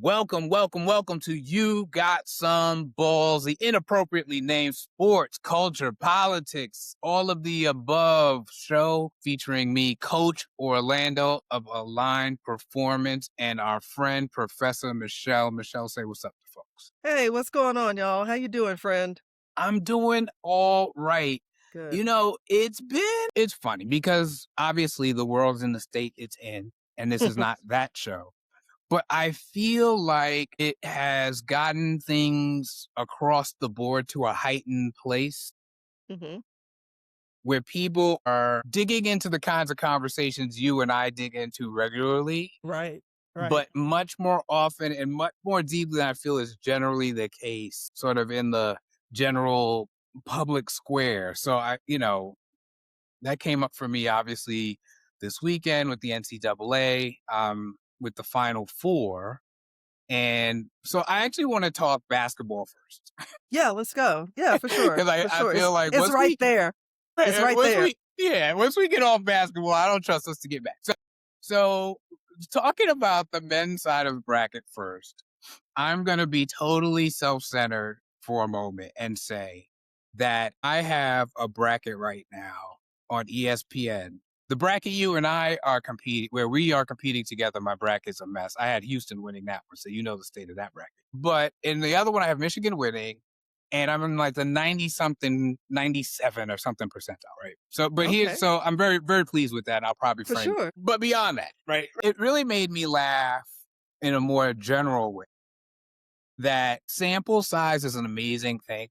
Welcome to You Got Some Balls, the inappropriately named sports, culture, politics, all of the above show featuring me, Coach Orlando of Align Performance, and our friend, Professor Michelle. Michelle, say what's up to folks. Hey, what's going on, y'all? How you doing, friend? I'm doing all right. Good. You know, it's funny because obviously the world's in the state it's in, and this is not that show. But I feel like it has gotten things across the board to a heightened place hmm where people are digging into the kinds of conversations you and I dig into regularly, Right, right. but much more often and much more deeply than I feel is generally the case, sort of in the general public square. So that came up for me obviously this weekend with the NCAA, with the Final Four. And so I actually want to talk basketball first. Yeah, let's go. Yeah, for sure. Because I For sure. feel like It's right there. It's right there. Once we get off basketball, I don't trust us to get back. So talking about the men's side of the bracket first, I'm going to be totally self-centered for a moment and say that I have a bracket right now on ESPN. The bracket you and I are competing, where we are competing together, my bracket's a mess. I had Houston winning that one, so you know the state of that bracket. But in the other one, I have Michigan winning, and I'm in like the 90-something, 97 or something percentile, right? So, but Okay. so I'm very, very pleased with that. And I'll probably For frame it. sure. But beyond that, right? It really made me laugh in a more general way that sample size is an amazing thing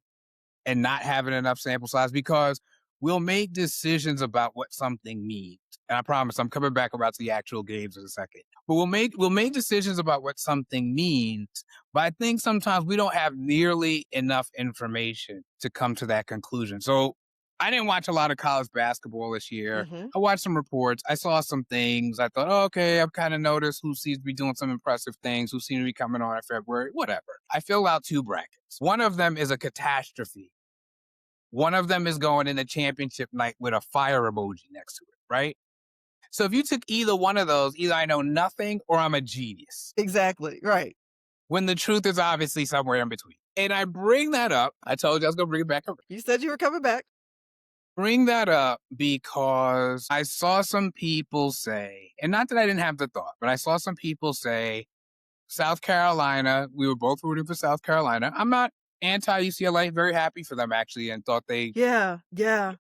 and not having enough sample size, because we'll make decisions about what something means. And I promise I'm coming back about the actual games in a second. But we'll make decisions about what something means. But I think sometimes we don't have nearly enough information to come to that conclusion. So I didn't watch a lot of college basketball this year. hmm I watched some reports. I saw some things. I thought, okay, I've kind of noticed who seems to be doing some impressive things, who seem to be coming on in February, whatever. I filled out 2 brackets. One of them is a catastrophe. One of them is going in the championship night with a fire emoji next to it, right? So if you took either one of those, either I know nothing or I'm a genius. Exactly. Right. When the truth is obviously somewhere in between. And I bring that up. I told you I was going to bring it back up. You said you were coming back. Bring that up because I saw some people say, and not that I didn't have the thought, but I saw some people say, South Carolina, we were both rooting for South Carolina. I'm not anti-UCLA, very happy for them actually, and thought Yeah.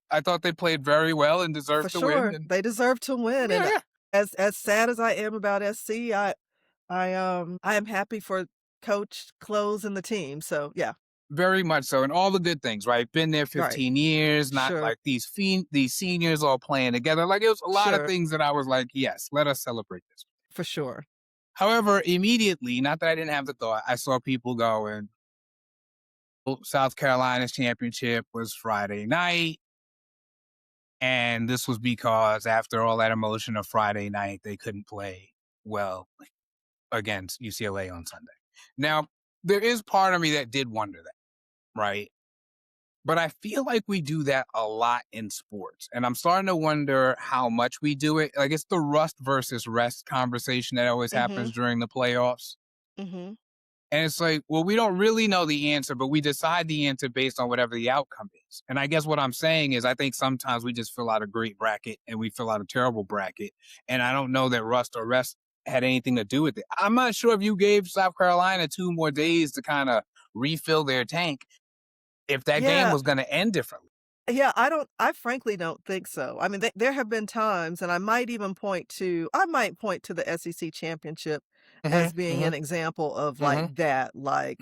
I thought they played very well and For deserved to sure. win. And They deserve to win. And yeah. as sad as I am about SC, I am happy for Coach Close and the team. So yeah. Very much so. And all the good things, right? Been there Right. 15 years, not Sure. like these seniors all playing together. Like it was a lot of Sure. things that I was like, yes, let us celebrate this. For sure. However, immediately, not that I didn't have the thought, I saw people going, South Carolina's championship was Friday night. And this was because after all that emotion of Friday night, they couldn't play well against UCLA on Sunday. Now, there is part of me that did wonder that, right? But I feel like we do that a lot in sports. And I'm starting to wonder how much we do it. Like it's the rust versus rest conversation that always happens during the playoffs. hmm And it's like, well, we don't really know the answer, but we decide the answer based on whatever the outcome is. And I guess what I'm saying is I think sometimes we just fill out a great bracket and we fill out a terrible bracket. And I don't know that rust or rest had anything to do with it. I'm not sure if you gave South Carolina 2 more days to kind of refill their tank, if that game Yeah. was going to end differently. Yeah, I frankly don't think so. I mean, there have been times, and I might point to the SEC championship as being an example of like that. Like,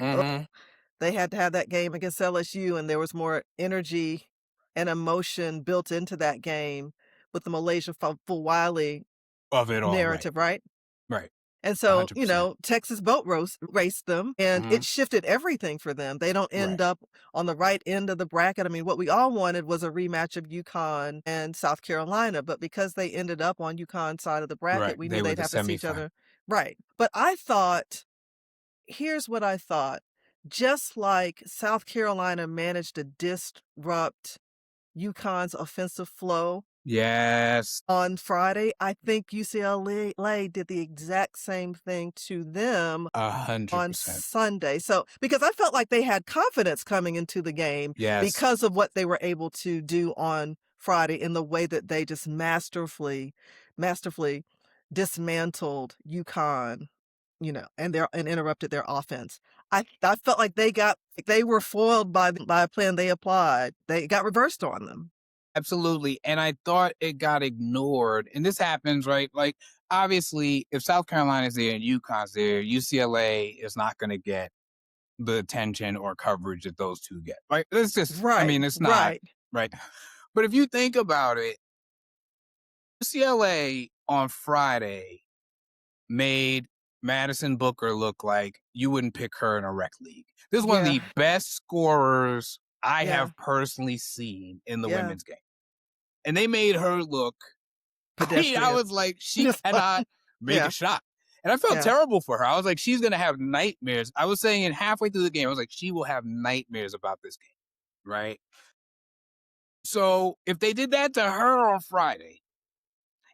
they had to have that game against LSU, and there was more energy and emotion built into that game with the Malaysia Fulwiley Of it all, right. narrative, right? Right. And so, 100%. Texas raced them, and it shifted everything for them. They don't end Right. up on the right end of the bracket. I mean, what we all wanted was a rematch of UConn and South Carolina, but because they ended up on UConn's side of the bracket, Right. we They knew were they'd the have to see each semifinal. other. Right. But here's what I thought. Just like South Carolina managed to disrupt UConn's offensive flow Yes. on Friday, I think UCLA did the exact same thing to them a hundred on percent. Sunday. So because I felt like they had confidence coming into the game Yes. because of what they were able to do on Friday in the way that they just masterfully dismantled UConn, and interrupted their offense. I felt like they were foiled by a plan they applied. They got reversed on them. Absolutely. And I thought it got ignored. And this happens, right? Like, obviously, if South Carolina's there and UConn's there, UCLA is not going to get the attention or coverage that those two get. Right? It's just, I Right, mean, it's not, right. right? But if you think about it, UCLA on Friday made Madison Booker look like you wouldn't pick her in a rec league. This is one of Yeah, the best scorers I yeah, have personally seen in the yeah. women's game. And they made her look, I mean, I Pedestrian. was like, she Just like cannot make a yeah, shot. And I felt yeah. terrible for her. I was like, she's going to have nightmares. I was saying it halfway through the game, I was like, she will have nightmares about this game. Right. So if they did that to her on Friday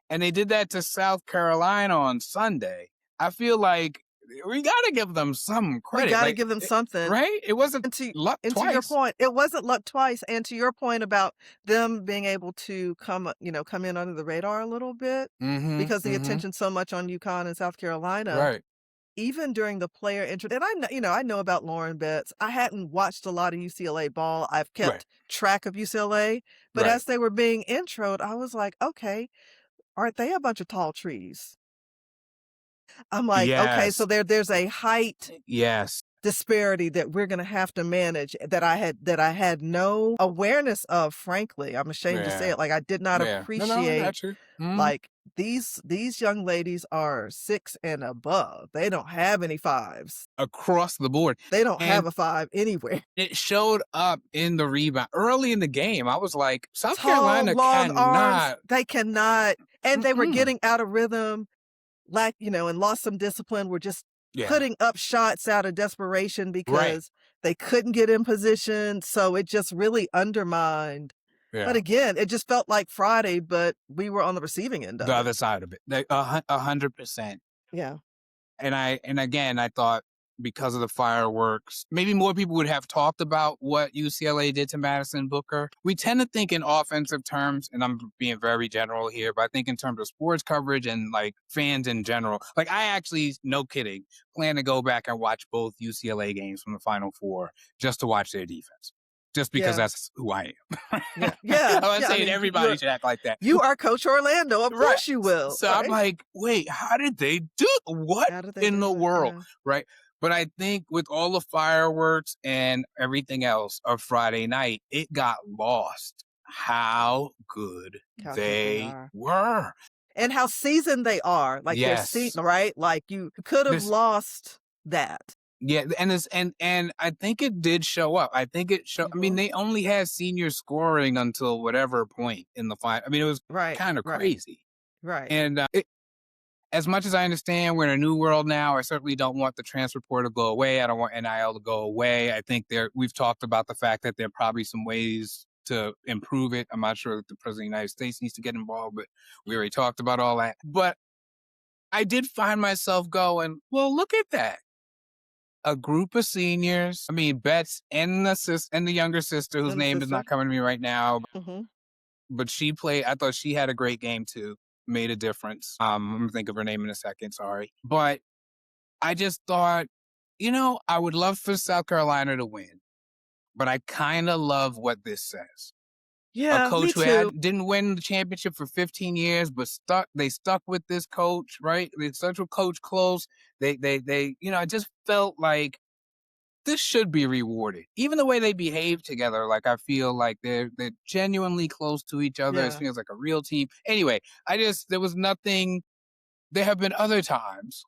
and they did that to South Carolina on Sunday, I feel like we got to give them some We credit. gotta Like, give them something. right? It wasn't And to luck and to your twice. point, it wasn't luck twice, and to your point about them being able to come in under the radar a little bit Mm-hmm. because the Mm-hmm. attention so much on UConn and South Carolina, Right. even during the player intro, and I know about Lauren Betts. I hadn't watched a lot of UCLA ball. I've Right. kept track of UCLA, but Right. as they were being introed, I was like, "Okay, aren't they a bunch of tall trees?" I'm like, "Okay, so Yes. there's a height Yes. disparity that we're gonna have to manage that I had no awareness of, frankly. I'm ashamed to say Yeah. it. Like, I did not Yeah. No, I appreciate, got you. Mhm. like, these young ladies are 6 and above. They don't have any 5s. Across the board. They don't have And a 5 anywhere. it showed up in the rebound. Early in the game, I was like, South Tall, Carolina long arms, cannot. they cannot, and they were Mm-mm. getting out of rhythm, and lost some discipline, were just Yeah. putting up shots out of desperation Right. because they couldn't get in position, so it just really undermined. But Yeah. again, it just felt like Friday, but we were on the receiving end The of it. other side of it. Like 100%. Yeah. And again, I thought because of the fireworks, maybe more people would have talked about what UCLA did to Madison Booker. We tend to think in offensive terms, and I'm being very general here, but I think in terms of sports coverage and like fans in general, like I actually, no kidding, plan to go back and watch both UCLA games from the Final Four just to watch their defense. Just because Yeah. that's who I am. Yeah. I'm Yeah. not Yeah. I saying mean, everybody should act like that. you are Coach Orlando. Of Right. course you will. So I'm Right? like, wait, how did they do what How did they in the do it? world? Yeah. Right. But I think with all the fireworks and everything else of Friday night, it got lost how good How good they they are. were. And how seasoned they are. Like they're Yes. right? Like you could have This lost that. yeah, and I think it did show up. I think it I mean, Mhm. they only had senior scoring until whatever point in the final. I mean, it was Right. kind of Right. crazy. Right. And as much as I understand we're in a new world now, I certainly don't want the transfer portal to go away. I don't want NIL to go away. I think we've talked about the fact that there are probably some ways to improve it. I'm not sure that the president of the United States needs to get involved, but we already talked about all that. But I did find myself going, well, look at that. A group of seniors, I mean, Betts and the younger sister, whose And the name is sister. not coming to me right now, Mhm. but she played, I thought she had a great game too, made a difference. I'm going to think of her name in a second, sorry. But I just thought, I would love for South Carolina to win, but I kind of love what this says. A Yeah, me coach who too. didn't win the championship for 15 years, but they stuck with this coach, right? They stuck with Coach Close. I just felt like this should be rewarded. Even the way they behave together, like I feel like they're genuinely close to each other. It Yeah. feels like a real team. Anyway, there was nothing. There have been other times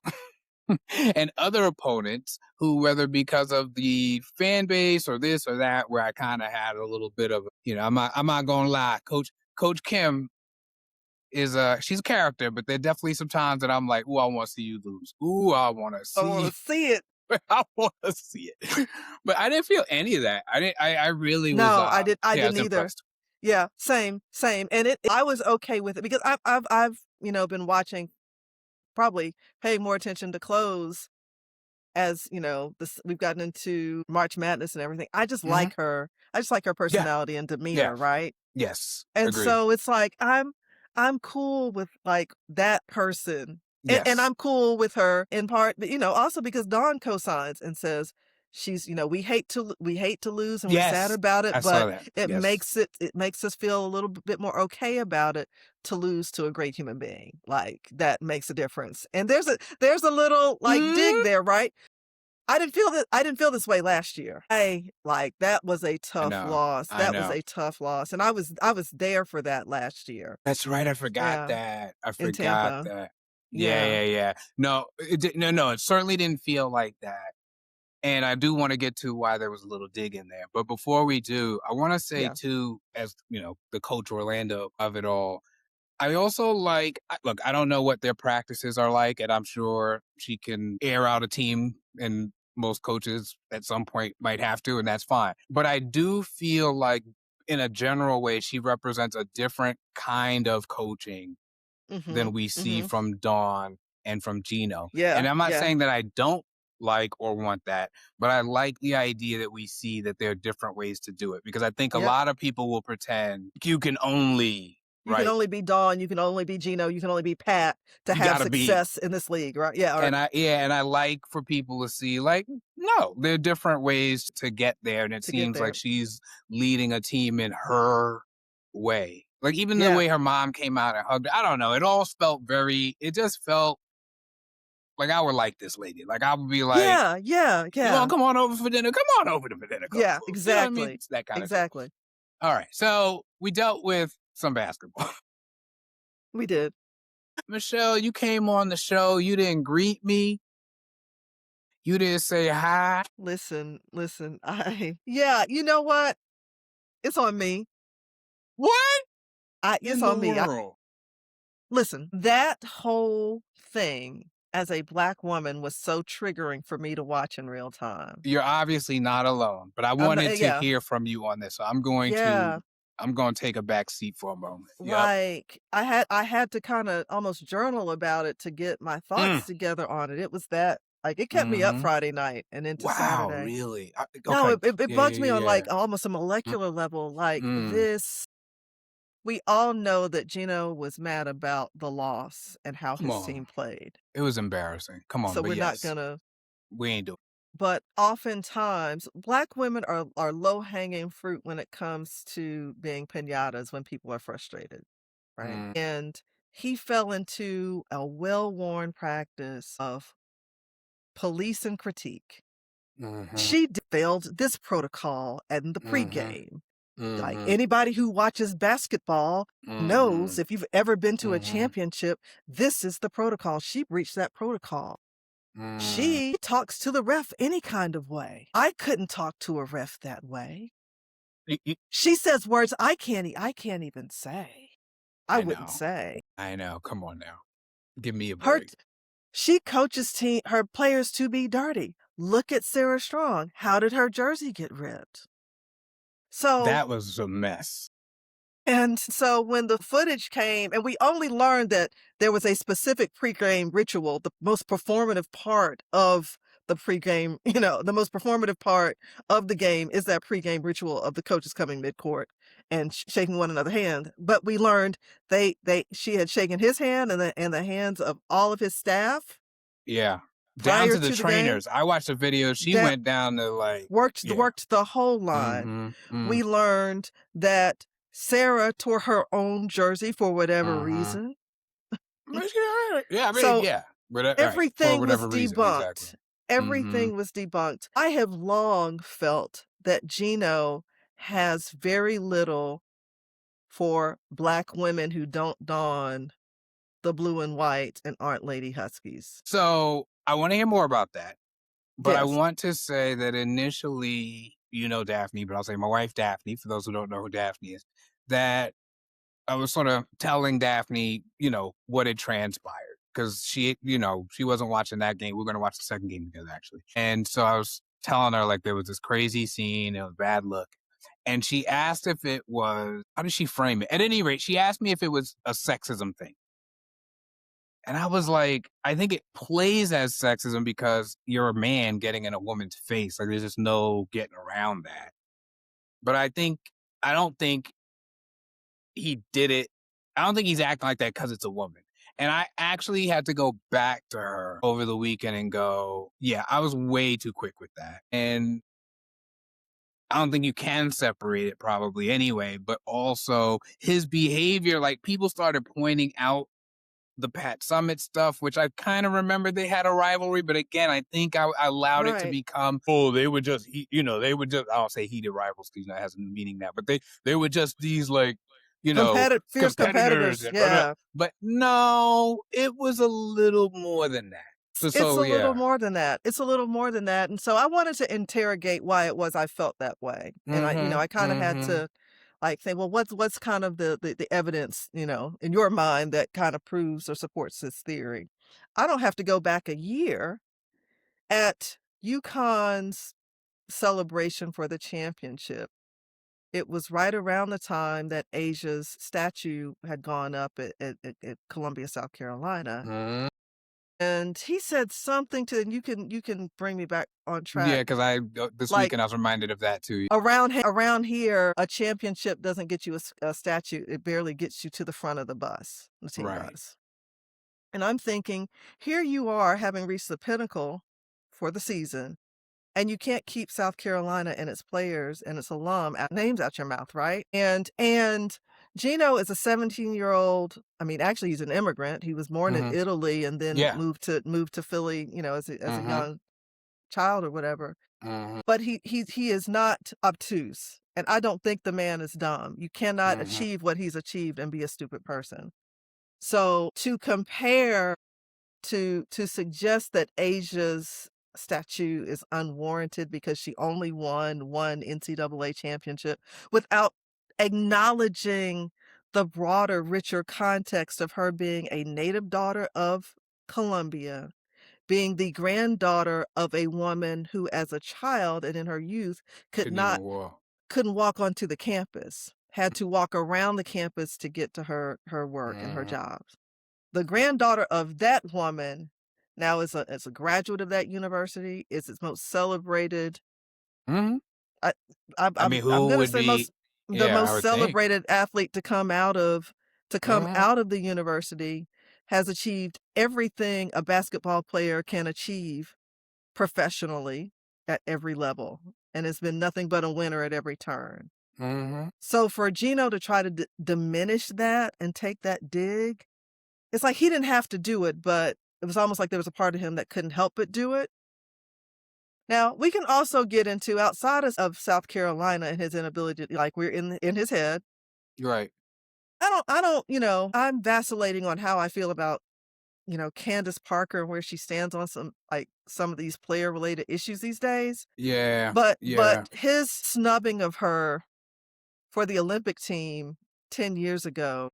and other opponents who, whether because of the fan base or this or that, where I kind of had a little bit of, I'm not gonna lie, Coach Kim she's a character, but there are definitely some times that I'm like, ooh, I want to see you lose. Ooh, I want to I see wanna you. see it. I want to see it. But I didn't feel any of that. I didn't. I really was. No, I Yeah, I didn't was either. impressed. Yeah, same, same, and I was okay with it because I've, been watching, probably paying more attention to clothes as, this we've gotten into March Madness and everything. I just Mhm. like her. I just like her Yeah. personality and Yeah. demeanor, right? Yes. And Agreed. so it's like I'm cool with, like, that person, and Yes. I'm cool with her in part, but, also because Dawn cosigns and says she's, we hate to lose and we're sad Yes. about I it, saw but that. it Yes. makes us feel a little bit more okay about it to lose to a great human being. Like, that makes a difference. And there's a little, like, dig Mhm. there, right? I didn't feel this way last year. That was a I tough know. loss. I That was know. a tough loss, and I was there for that last year. That's right, I forgot Yeah, that. I in forgot Tampa. that. Yeah, Yeah, yeah, yeah. No, no, it certainly didn't feel like that, and I do wanna get to why there was a little dig in there, but before we do, I wanna say yeah. too, as, the coach Orlando of it all, I also like look, I don't know what their practices are like, and I'm sure she can air out a team, and most coaches at some point might have to, and that's fine. But I do feel like, in a general way, she represents a different kind of coaching than Mhm, we see mhm. from Dawn and from Gino. And Yeah, I'm not yeah, saying that I don't like or want that, but I like the idea that we see that there are different ways to do it because I think a yep. lot of people will pretend you can only, You can right? only be Dawn, you can only be Gino, you can only be Pat to You have gotta be. success in this league, right? Yeah, or And I like for people to see, like, no, there are different ways to get there, and it to get seems like there. she's leading a team in her way. Like, even the Yeah. way her mom came out and hugged her, I don't know, it all felt very it just felt like I would like this lady. Like, I would be like, Yeah, yeah, "You wanna yeah. come on over for dinner? Come on over to dinner, Yeah, Coco." You know what I mean? exactly. It's that kinda thing. Exactly. Alright, so we dealt with some basketball. We did. Michelle, you came on the show, you didn't greet me, you didn't say hi. Listen, listen, yeah, you know what? It's on me. What It's in the on me. world? Listen, that whole thing as a Black woman was so triggering for me to watch in real time. You're obviously not alone, but I I'm not wanted to yeah, hear from you on this. So yeah, I'm going to take a back seat for a moment. Yep. like, I had to kinda almost journal about it to get my Mm. thoughts together on it. It was that like, it kept me up Mhm. Friday night and into Wow, Saturday. really? No, Okay. it Yeah, yeah, bugs me on, yeah, yeah. like, almost a Mm, molecular level, like, mm. this we all know that Gino was mad about the loss and how Come his on. team played, It was embarrassing. Come on, so but we're not yes, gonna we ain't doing. but oftentimes, Black women are low-hanging fruit when it comes to being piñatas when people are frustrated, right? Mm, And he fell into a well-worn practice of police and critique. mhm, She failed this protocol in the mhm, pregame. Like, mhm, anybody who watches basketball knows mhm, if you've ever been to a mhm, championship, this is the protocol. She breached that protocol. mm. She talks to the ref any kind of way. I couldn't talk to a ref that way. Y She says words I can't even say. I I wouldn't know. say. I know. Come on now. Give me a Her break. she coaches her players to be dirty. Look at Sarah Strong. How did her jersey get ripped? So That was a mess. And so when the footage came and we only learned that there was a specific pregame ritual, the most performative part of the pregame, the most performative part of the game is that pregame ritual of the coaches coming midcourt and shaking one another hand. But we learned she had shaken his hand and the hands of all of his staff Yeah. Down prior to the to the game. trainers. I watched a video, she That went down to, like, yeah. worked the whole line. Mhm, mm, We learned that Sarah tore her own jersey for whatever mhm. reason. Yeah, I mean, So yeah, but, right, for everything was whatever reason, exactly. debunked. Mhm. Everything was debunked. I have long felt that Gino has very little for Black women who don't don the blue and white and aren't Lady Huskies. So, I wanna hear more about that, but I Yes. want to say that initially, you know Daphne, but I'll say my wife Daphne, for those who don't know who Daphne is, that I was sort of telling Daphne, what had transpired because she wasn't watching that game. We're going to watch the second game together, actually. And so I was telling her, like, there was this crazy scene, it was a bad look. And she asked if it was, how did she frame it? At any rate, she asked me if it was a sexism thing. And I was like, I think it plays as sexism because you're a man getting in a woman's face. Like, there's just no getting around that. But I don't think he did it. I don't think he's acting like that because it's a woman. And I actually had to go back to her over the weekend and go, yeah, I was way too quick with that. And I don't think you can separate it probably anyway, but also his behavior, like people started pointing out the Pat Summitt stuff, which I kind of remember they had a rivalry, but again, I think I allowed it to Right. become, oh, they were just, they were just, I don't say heated rivals because that has a meaning now, but they were just these like, Fierce competitors. competitors. Yeah. But no, it was a little more than that. It's So a little yeah. more than that. It's a little more than that. And so I wanted to interrogate why it was I felt that way. And I kind of had Mm-hmm. to like say, well, what's kind of the evidence, in your mind that kind of proves or supports this theory? I don't have to go back a year at UConn's celebration for the championship. It was right around the time that Asia's statue had gone up at Columbia, South Carolina. Mm-hmm. And he said something to, and you can bring me back on Yeah, track. because this Like weekend I was reminded of that too. around here, a championship doesn't get you a statue. It barely gets you to the front of the bus, the team Right. bus. And I'm thinking, here you are having reached the pinnacle for the season, and you can't keep South Carolina and its players and its names out your mouth, right? And Gino is a 17-year-old. I mean, actually, he's an immigrant. He was born in Mm-hmm. Italy and then Yeah. moved to Philly, as a Mm-hmm. young child or whatever. Mm-hmm. But he is not obtuse, and I don't think the man is dumb. You cannot Mm-hmm. achieve what he's achieved and be a stupid person. So to compare to suggest that Asia's statue is unwarranted because she only won one NCAA championship without acknowledging the broader, richer context of her being a native daughter of Columbia, being the granddaughter of a woman who, as a child and in her youth, could Couldn't even not walk. couldn't walk onto the campus, had to walk around the campus to get to her work and her Mm-hmm. jobs. The granddaughter of that woman now is a graduate of that university, is its most celebrated. Mm-hmm. I I'm I I'm mean, I'm who gonna would say be? the Yeah, I most would think. celebrated athlete to come Mm-hmm. out of the university, has achieved everything a basketball player can achieve professionally at every level, and has been nothing but a winner at every turn. Mm-hmm. So for Gino to try to diminish that and take that dig, it's like he didn't have to do it, but it was almost like there was a part of him that couldn't help but do it. Now, we can also get into outside of South Carolina and his inability to, like, we're in his head. Right. I'm vacillating on how I feel about, Candace Parker and where she stands on some of these player related issues these days. Yeah. But Yeah. his snubbing of her for the Olympic team 10 years ago,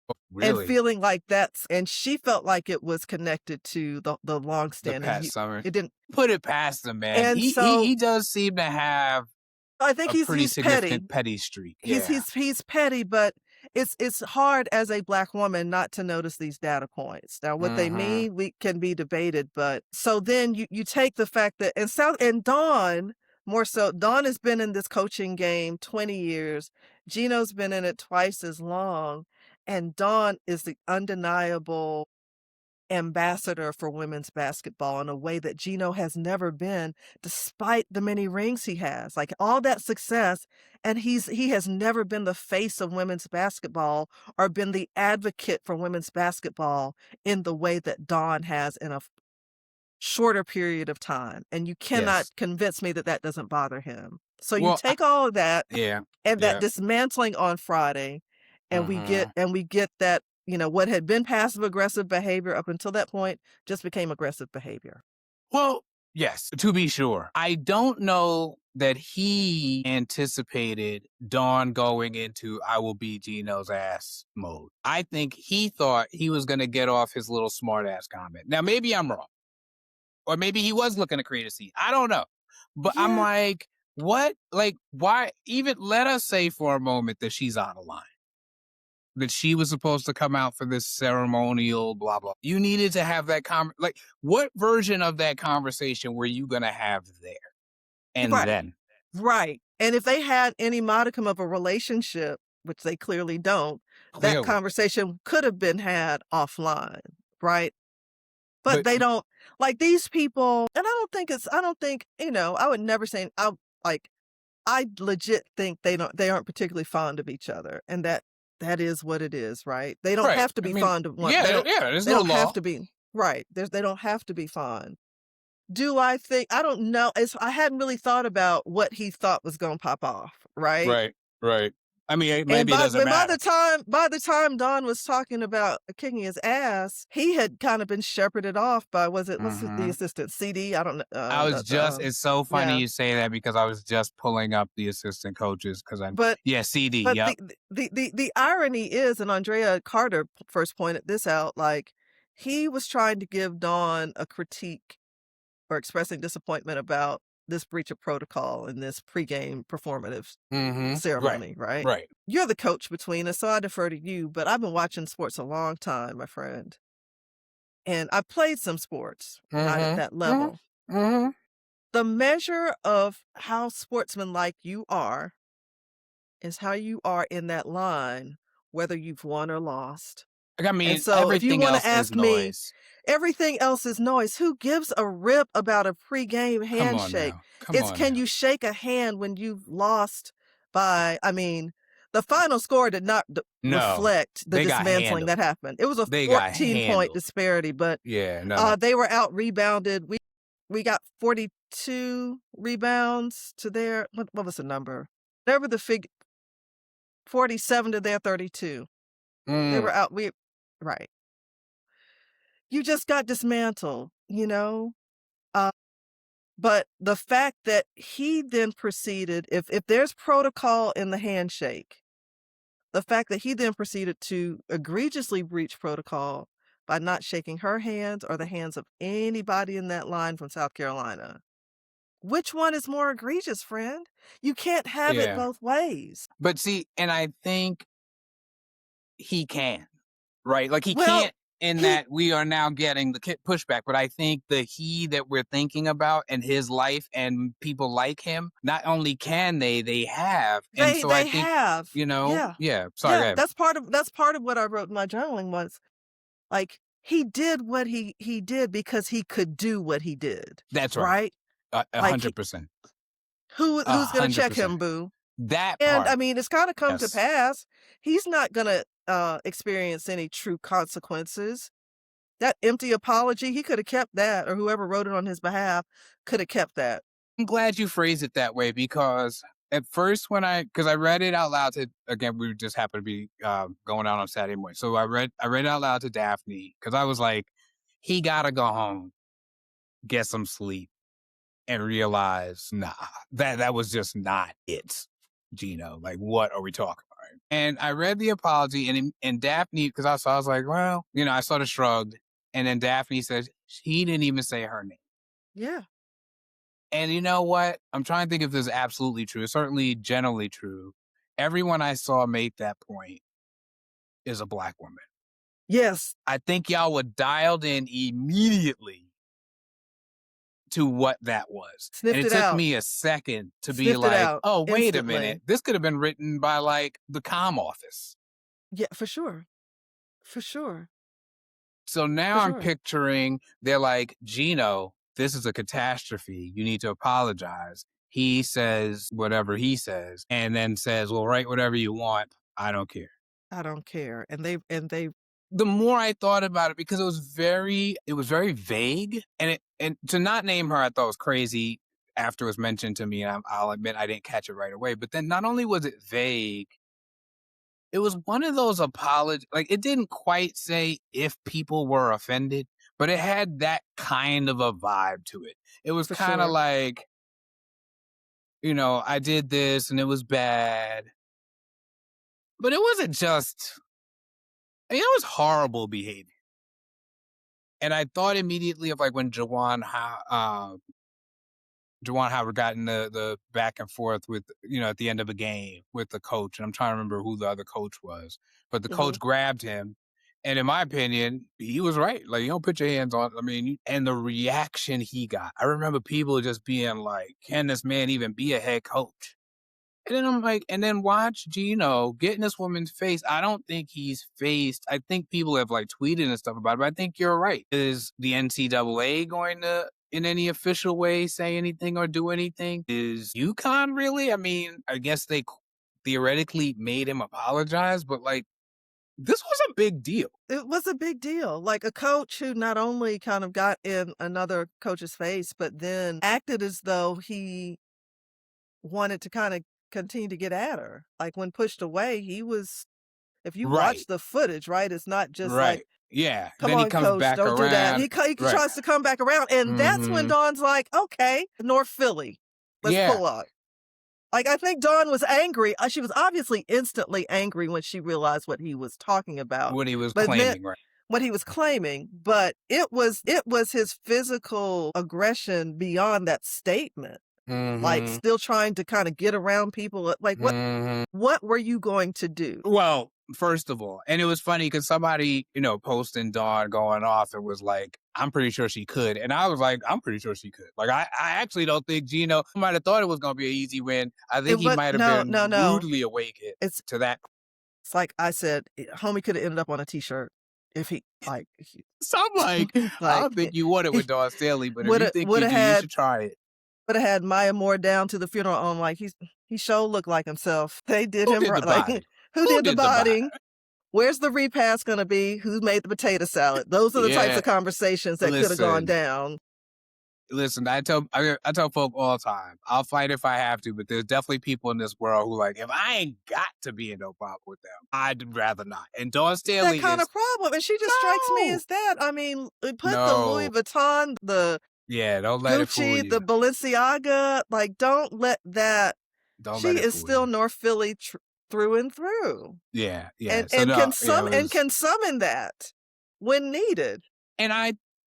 and Really. feeling like and she felt like it was connected to the The longstanding Pat Summers. it didn't. Put it past him, man. And He so does seem to have I think a pretty he's petty. significant petty streak. He's Yeah. he's he's petty, but it's hard as a Black woman not to notice these data points. Now, what they Mm-hmm. mean, we can be debated, but so then you take the fact that and Dawn, more so, Dawn has been in this coaching game 20 years. Gino's been in it twice as long, and Dawn is the undeniable ambassador for women's basketball in a way that Gino has never been, despite the many rings he has. Like all that success, and he has never been the face of women's basketball or been the advocate for women's basketball in the way that Dawn has in a shorter period of time. And you cannot Yes. convince me that that doesn't bother him. So you Well, take all of that yeah. and that Yeah. dismantling on Friday, and Mm-hmm. we get that, what had been passive aggressive behavior up until that point just became aggressive behavior. Well, yes, to be sure. I don't know that he anticipated Dawn going into I will beat Gino's ass mode. I think he thought he was going to get off his little smart ass comment. Now, maybe I'm wrong. Or maybe he was looking to create a scene. I don't know. But I'm Yeah. like, what, like, why even let us say for a moment that she's out of line, that she was supposed to come out for this ceremonial blah blah. You needed to have that like, what version of that conversation were you gonna have there and Right. then? Right. And if they had any modicum of a relationship, which they clearly don't, that Clearly, conversation could have been had offline, right? But but they don't, like, these people, and I don't think, I would never say, like, I legit think they aren't particularly fond of each other, and that is what it is, right? They don't right. have to I be mean, fond of one. yeah, yeah. There's They no don't have law. to be right. They don't have to be fond. Do I think I don't know. I hadn't really thought about what he thought was gonna pop off, right? Right, right. I mean, And maybe it doesn't matter. by the time Don was talking about kicking his ass, he had kind of been shepherded off by the Hmm. assistant CD? I don't know. I was just, it's so funny Yeah. you say that because I was just pulling up the assistant coaches because But yeah, CD, but yep. the irony is, and Andrea Carter first pointed this out, like he was trying to give Dawn a critique or expressing disappointment about this breach of protocol in this pregame performative Right, ceremony, right? right. You're the coach between us, so I defer to you, but I've been watching sports a long time, my friend. And I've played some sports, not at Mm-hmm. that Mm-hmm. level. Mm-hmm. The measure of how sportsmanlike you are is how you are in that line, whether you've won or lost. I And mean, so if you everything want to else is ask me, noise. everything else is noise. Who gives a rip about a pregame Come on handshake? now. Come It's on can now. you shake a hand when you've lost by, I mean, the final score did not No, reflect the they got dismantling that handled. happened. It was a They got 14-point handled. disparity, but Yeah, no, no. they were out rebounded. We got 42 rebounds to their what was the number? They were the 47 to their 32. They Mm. were out right. You just got dismantled, Uh, but the fact that he then proceeded, if there's protocol in the handshake, the fact that he then proceeded to egregiously breach protocol by not shaking her hands or the hands of anybody in that line from South Carolina. Which one is more egregious, friend? You can't have it Yeah. both ways. But see, and I think he can, right? Like he Well, can't in he that we are now getting the pushback, but I think the he that we're thinking about and his life and people like him, not only can they have. And so I they think, have. Yeah. yeah, sorry, go Yeah, ahead. that's part of what I wrote in my journaling was, like, he did what he did because he could do what he did, That's right. right? A Like, hundred percent. A who's gonna hundred check percent. him, boo? That And, I part. mean, it's kinda come to Yes. pass. He's not gonna, experience any true consequences. That empty apology, he coulda kept that, or whoever wrote it on his behalf coulda kept that. I'm glad you phrased it that way because at first because I read it out loud to, again, we just happened to be going out on Saturday morning. So I read it out loud to Daphne because I was like, he gotta go home, get some sleep, and realize, nah, that was just not it, Gino. Like, what are we talking about? And I read the apology, and Daphne, because I was like, well, I sort of shrugged, and then Daphne says he didn't even say her name. Yeah. And you know what? I'm trying to think if this is absolutely true. It's certainly generally true. Everyone I saw make that point is a black woman. Yes. I think y'all were dialed in immediately to what that was. And Sniffed it it took out. me a second to be Sniffed it like, out oh, wait a minute. instantly. This could have been written by like the comm office. Yeah, for sure. For sure. So For now I'm sure. picturing they're like, Gino, this is a catastrophe. You need to apologize. He says whatever he says and then says, well, write whatever you want. I don't care. I don't care. And they The more I thought about it, because it was very vague, and to not name her, I thought was crazy after it was mentioned to me. And I'll admit I didn't catch it right away. But then not only was it vague, it was one of those like it didn't quite say if people were offended, but it had that kind of a vibe to it. It was for kind of sure. like, I did this and it was bad, but it wasn't just, it was horrible behavior. And I thought immediately of like when Juwan Howard got in the back and forth with, at the end of a game with the coach, and I'm trying to remember who the other coach was, but the Mhm. coach grabbed him, and in my opinion, he was right. Like, you don't put your hands on. I mean, and the reaction he got. I remember people just being like, "Can this man even be a head coach?" And then I'm like, and then watch Gino get in this woman's face. I don't think he's faced. I think people have like tweeted and stuff about it, but I think you're right. Is the NCAA going to, in any official way, say anything or do anything? Is UConn really? I mean, I guess they theoretically made him apologize, but like, this was a big deal. It was a big deal. Like a coach who not only kind of got in another coach's face, but then acted as though he wanted to kind of continue to get at her. Like when pushed away, he was, if you watch Right. the footage, right, it's not just like, Right. Yeah. come Then he on, comes coach, back don't do that. around. He Right. tries to come back around. And that's when Mm-hmm. Dawn's like, okay, North Philly, let's Yeah. pull up. Like, I think Dawn was angry. She was obviously instantly angry when she realized what he was talking about. What he was But then claiming, right? what he was claiming, but it was his physical aggression beyond that statement. Like Mm-hmm. still trying to kind of get around people. Like Mm-hmm. what were you going to do? Well, first of all, and it was funny because somebody, posting Dawn going off and was like, "I'm pretty sure she could," and I was like, "I'm pretty sure she could." Like, I actually don't think Gino might have thought it was going to be an easy win. I think he But might have no, been no, no. rudely awakened It's to that. it's like I said, homie could have ended up on a t-shirt if he So I'm like, I like don't think you want it he with Dawn Staley, but if would you have think would you have do, you had should try it. would have had Maya Moore down to the funeral on like he sure looked like himself. They did Who him did the right. Like body? who Who did the did the body? body? Where's the repast gonna be? Who made the potato salad? Those are the types Yeah, of conversations that could have gone listen. down. Listen, I tell folk all the time, I'll fight if I have to, but there's definitely people in this world who like, if I ain't got to be in no problem with them, I'd rather not. And Dawn That Staley kind is of problem, and she just strikes me no, as that. I mean, put the Louis no, Vuitton, the yeah, don't let it fool Gucci, the you. Balenciaga, like don't let that. Don't let She it is fool you. still North Philly through and through, Yeah, yeah. and So no, yeah, it was, can summon that when needed. and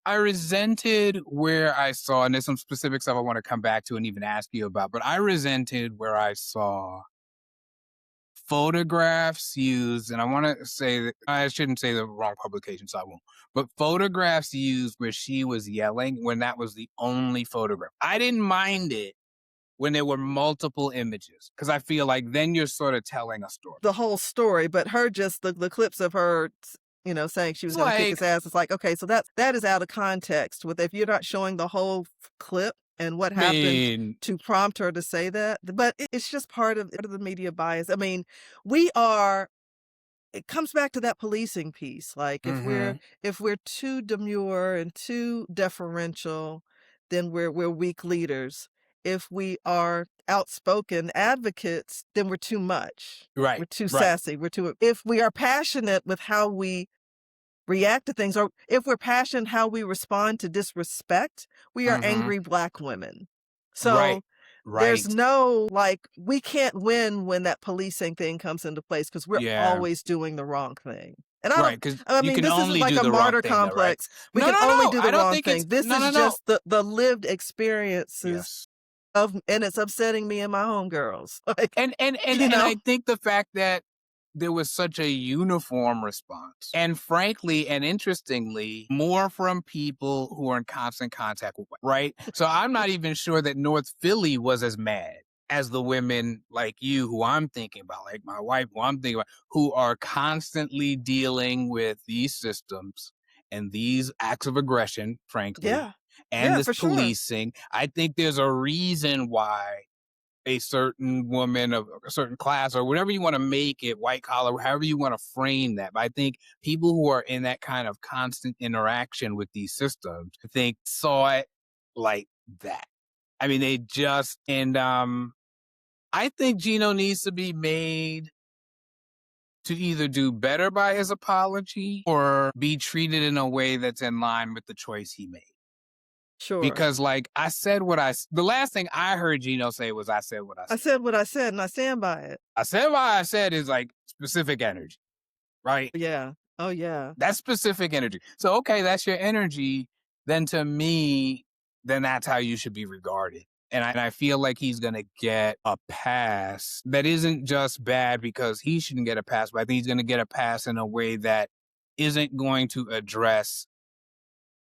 I resented where I saw, and there's some specific stuff I want to come back to and even ask you about, but I resented where I saw photographs used, and I want to say that I shouldn't say the wrong publication, so I won't. But photographs used where she was yelling when that was the only photograph. I didn't mind it when there were multiple images because I feel like then you're sort of telling a story. The whole story, but her just the clips of her, saying she was It's going to kick his like, ass. It's like, okay, so that is out of context. With if you're not showing the whole clip and what I happened mean, to prompt her to say that, but it's just part of the media bias. I mean, we are. It comes back to that policing piece. Like mm-hmm, if we're too demure and too deferential, then we're weak leaders. If we are outspoken advocates, then we're too much. right, We're too right, sassy. If we are passionate with how we react to things, or if we're passionate how we respond to disrespect, we are mm-hmm, angry Black women. So right, there's right, no, like, we can't win when that policing thing comes into place because we're yeah, always doing the wrong thing. And right, because I you mean, can this isn't only like do a the wrong martyr thing, though, right? complex. We No, can no, only no. do I the don't wrong think it's thing. This no, is no, no. just the lived experiences Yes. and it's upsetting me and my homegirls. Like, And I think the fact that there was such a uniform response, and frankly and interestingly, more from people who are in constant contact with, right? So I'm not even sure that North Philly was as mad as the women like you, who I'm thinking about, like my wife, who I'm thinking about, who are constantly dealing with these systems and these acts of aggression, frankly, yeah. and Yeah, this for sure. policing. I think there's a reason why a certain woman of a certain class or whatever you want to make it, white collar, however you want to frame that. But I think people who are in that kind of constant interaction with these systems, I think, saw it like that. I mean, they just, and I think Gino needs to be made to either do better by his apology or be treated in a way that's in line with the choice he made. Sure. Because, like, the last thing I heard Gino say was, I said what I I said. said what I said and I stand by it. I said what I said is like specific energy, right? Yeah. Oh, yeah. That's specific energy. So, okay, that's your energy. Then to me, then that's how you should be regarded. And I feel like he's going to get a pass that isn't just bad because he shouldn't get a pass, but I think he's going to get a pass in a way that isn't going to address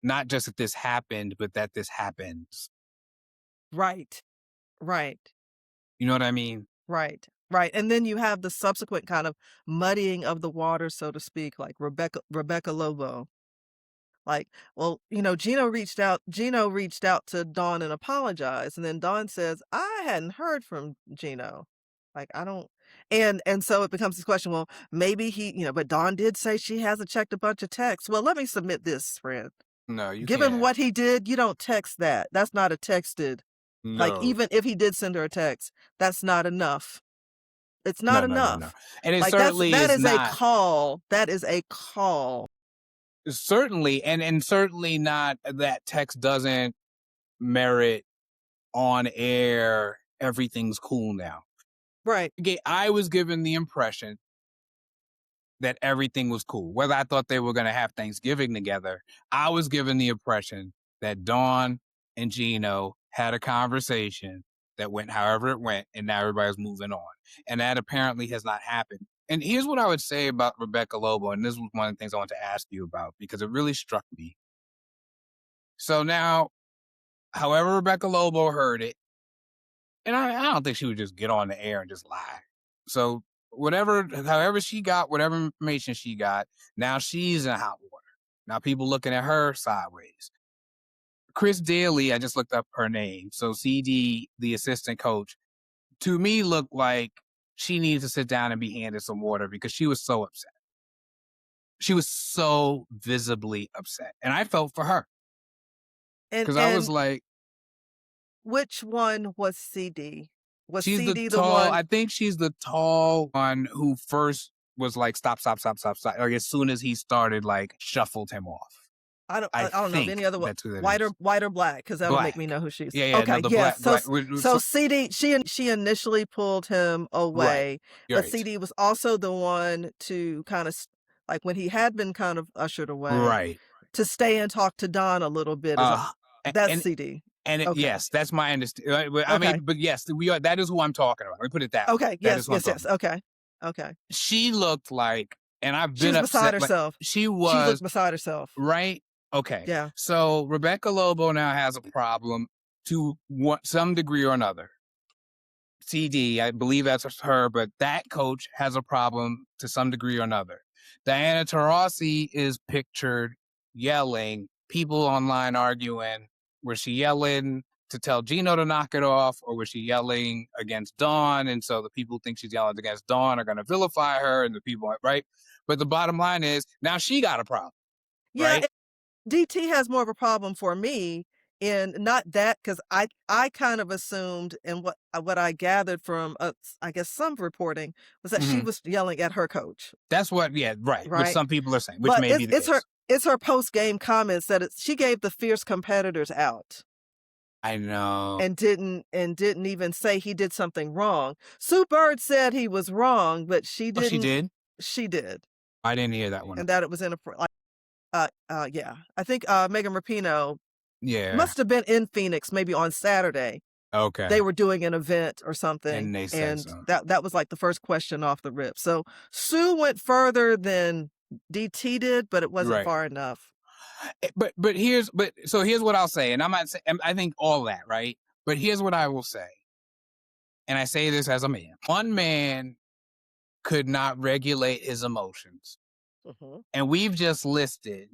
not just that this happened, but that this happens. Right. Right. You know what I mean? Right. Right. And then you have the subsequent kind of muddying of the water, so to speak, like Rebecca Lobo. Like, well, Gino reached out to Dawn and apologized, and then Dawn says, "I hadn't heard from Gino. Like, I don't." And so it becomes this question, well, maybe but Dawn did say she hasn't checked a bunch of texts. Well, let me submit this, friend. No, you Given can't. what he did, you don't text that. That's not a texted. Like, No. even if he did send her a text, that's not enough. It's not No, no, no, no. enough. And it Like, certainly that is is a not. call. That is a call. Certainly, and certainly not that text doesn't merit on air. Everything's cool now. Right. Okay, I was given the impression that everything was cool. Whether I thought they were going to have Thanksgiving together, I was given the impression that Dawn and Gino had a conversation that went however it went, and now everybody's moving on. And that apparently has not happened. And here's what I would say about Rebecca Lobo, and this was one of the things I want to ask you about because it really struck me. So now, however Rebecca Lobo heard it, and I don't think she would just get on the air and just lie. So however she got whatever information she got, now she's in hot water. Now people looking at her sideways. Chris Daly, I just looked up her name. So CD, the assistant coach, to me looked like she needs to sit down and be handed some water because she was so upset. She was so visibly upset. And I felt for her. Because I was like, which one was CD? Was she's the CD the tall, one? I think she's the tall one who first was like, stop. Like as soon as he started, like shuffled him off. I I don't know of any think other one. that's who that White is. or black, because that'll make me Black. know who she's. Yeah, no, Okay, the yes. black. So CD, she initially pulled him Right. away, but Right. CD was also the one to kind of like when he had been kind of ushered away, Right. to stay and talk to Don a little bit. That's CD. And Okay. yes, that's my understanding. I Okay. mean, but yes, that is who I'm talking about. Let me put it that way. Okay. That Yes. is who I'm Yes. talking Yes. about. Okay. Okay. She looked like, and I've She been was beside upset. Like, herself. she She was looked beside herself. right. Okay. Yeah. So Rebecca Lobo now has a problem to some degree or another. CD, I believe that's her, but that coach has a problem to some degree or another. Diana Taurasi is pictured yelling, people online arguing, was she yelling to tell Gino to knock it off, or was she yelling against Dawn? And so the people think she's yelling against Dawn are going to vilify her, and the people, right? But the bottom line is, now she got a problem, Yeah. right? DT has more of a problem for me in not that, because I kind of assumed, and what I gathered from I guess some reporting was that she was yelling at her coach. That's what, yeah, right. Which some people are saying, which But may be the case. it's her post game comments that she gave the fierce competitors out. I know. And didn't even say he did something wrong. Sue Bird said he was wrong, but she didn't. Oh, she did? She did. I didn't hear that one. And that it was inappropriate. Yeah. I think Megan Rapinoe Yeah. must have been in Phoenix maybe on Saturday. Okay. They were doing an event or something. And they said so. That was like the first question off the rip. So Sue went further than DT did, but it wasn't far enough. But here's what I'll say, and I'm not saying, I think all that, right? But here's what I will say. And I say this as a man. One man could not regulate his emotions. And we've just listed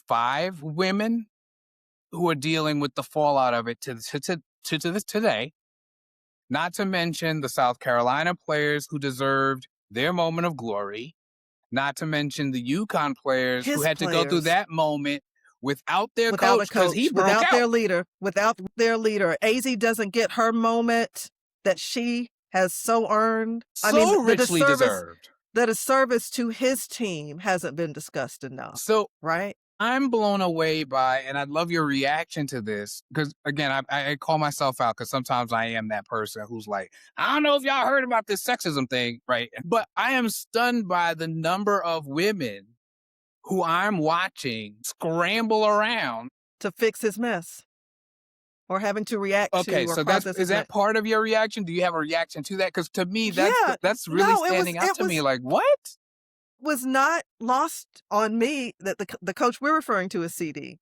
5 women who are dealing with the fallout of it to this today. Not to mention the South Carolina players who deserved their moment of glory. Not to mention the UConn players who had to go through that moment without their coach because he broke out. Without their leader. AZ doesn't get her moment that she has so earned. Richly deserved. The disservice to his team hasn't been discussed enough. So, right? I'm blown away by, and I'd love your reaction to this, because again, I call myself out because sometimes I am that person who's like, I don't know if y'all heard about this sexism thing, right? But I am stunned by the number of women who I'm watching scramble around to fix his mess. or having to react Okay, to or so process is that part of your reaction? Do you have a reaction to that? Because to me, Yeah. that's really No, standing out it to me. Like, what? was not lost on me that the coach we're referring to is CD.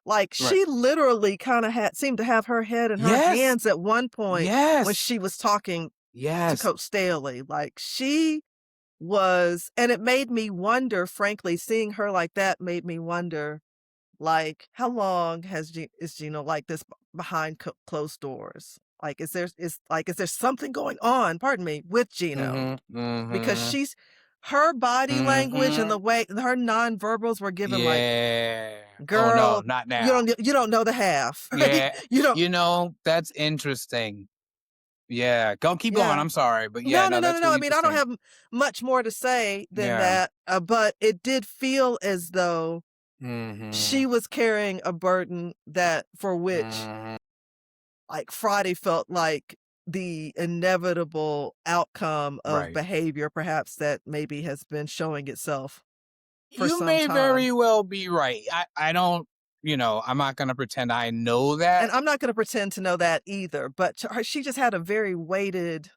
Like, Right. she literally kinda seemed to have her head in her Yes. hands at one point when Yes. she was talking to Yes. Coach Staley. Like, she was, and it made me wonder, frankly, seeing her like that made me wonder, like, how long is Gino like this behind closed doors? Like, is there something going on, pardon me, with Gino? Mhm. Because Mhm. her body language and the Mhm. way her nonverbals were given like, Yeah. Oh no, "Girl, not now. you don't know the half," right? Yeah. You don't. That's interesting. Yeah. Go keep going. Yeah. I'm sorry, but yeah, No, no, no, no, no, that's no. I really mean, I don't interesting. have much more to say than Yeah. that, but it did feel as though she Mhm. was carrying a burden that for which, Mhm. like, Friday felt like the inevitable outcome of Right. behavior perhaps that maybe has been showing itself for You some may time. very well be right. I don't, I'm not gonna pretend I know And that. I'm not gonna pretend to know that either, but to her, she just had a very weighted,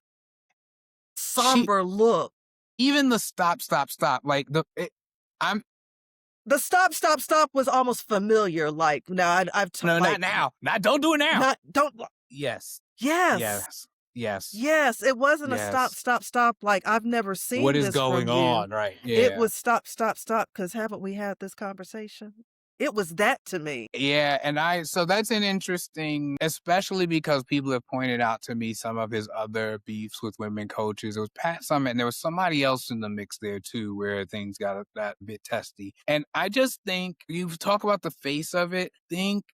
She somber look. even the stop, stop, stop. Like I'm The "stop, stop, stop" was almost familiar, like, now I've no, not like, now. Not don't do it now. not don't Yes. yes, Yes. Yes. yes, it wasn't a "stop, Yes. stop, stop," like, "I've never What seen is this from going you." on? Right. It Yeah. was "Stop, stop, stop, because 'cause haven't we had this conversation?" It was that to me. Yeah, and so that's an interesting, especially because people have pointed out to me some of his other beefs with women coaches. It was Pat Summitt, and there was somebody else in the mix there too, where things got that bit testy. And I just think you talk about the face of it. Think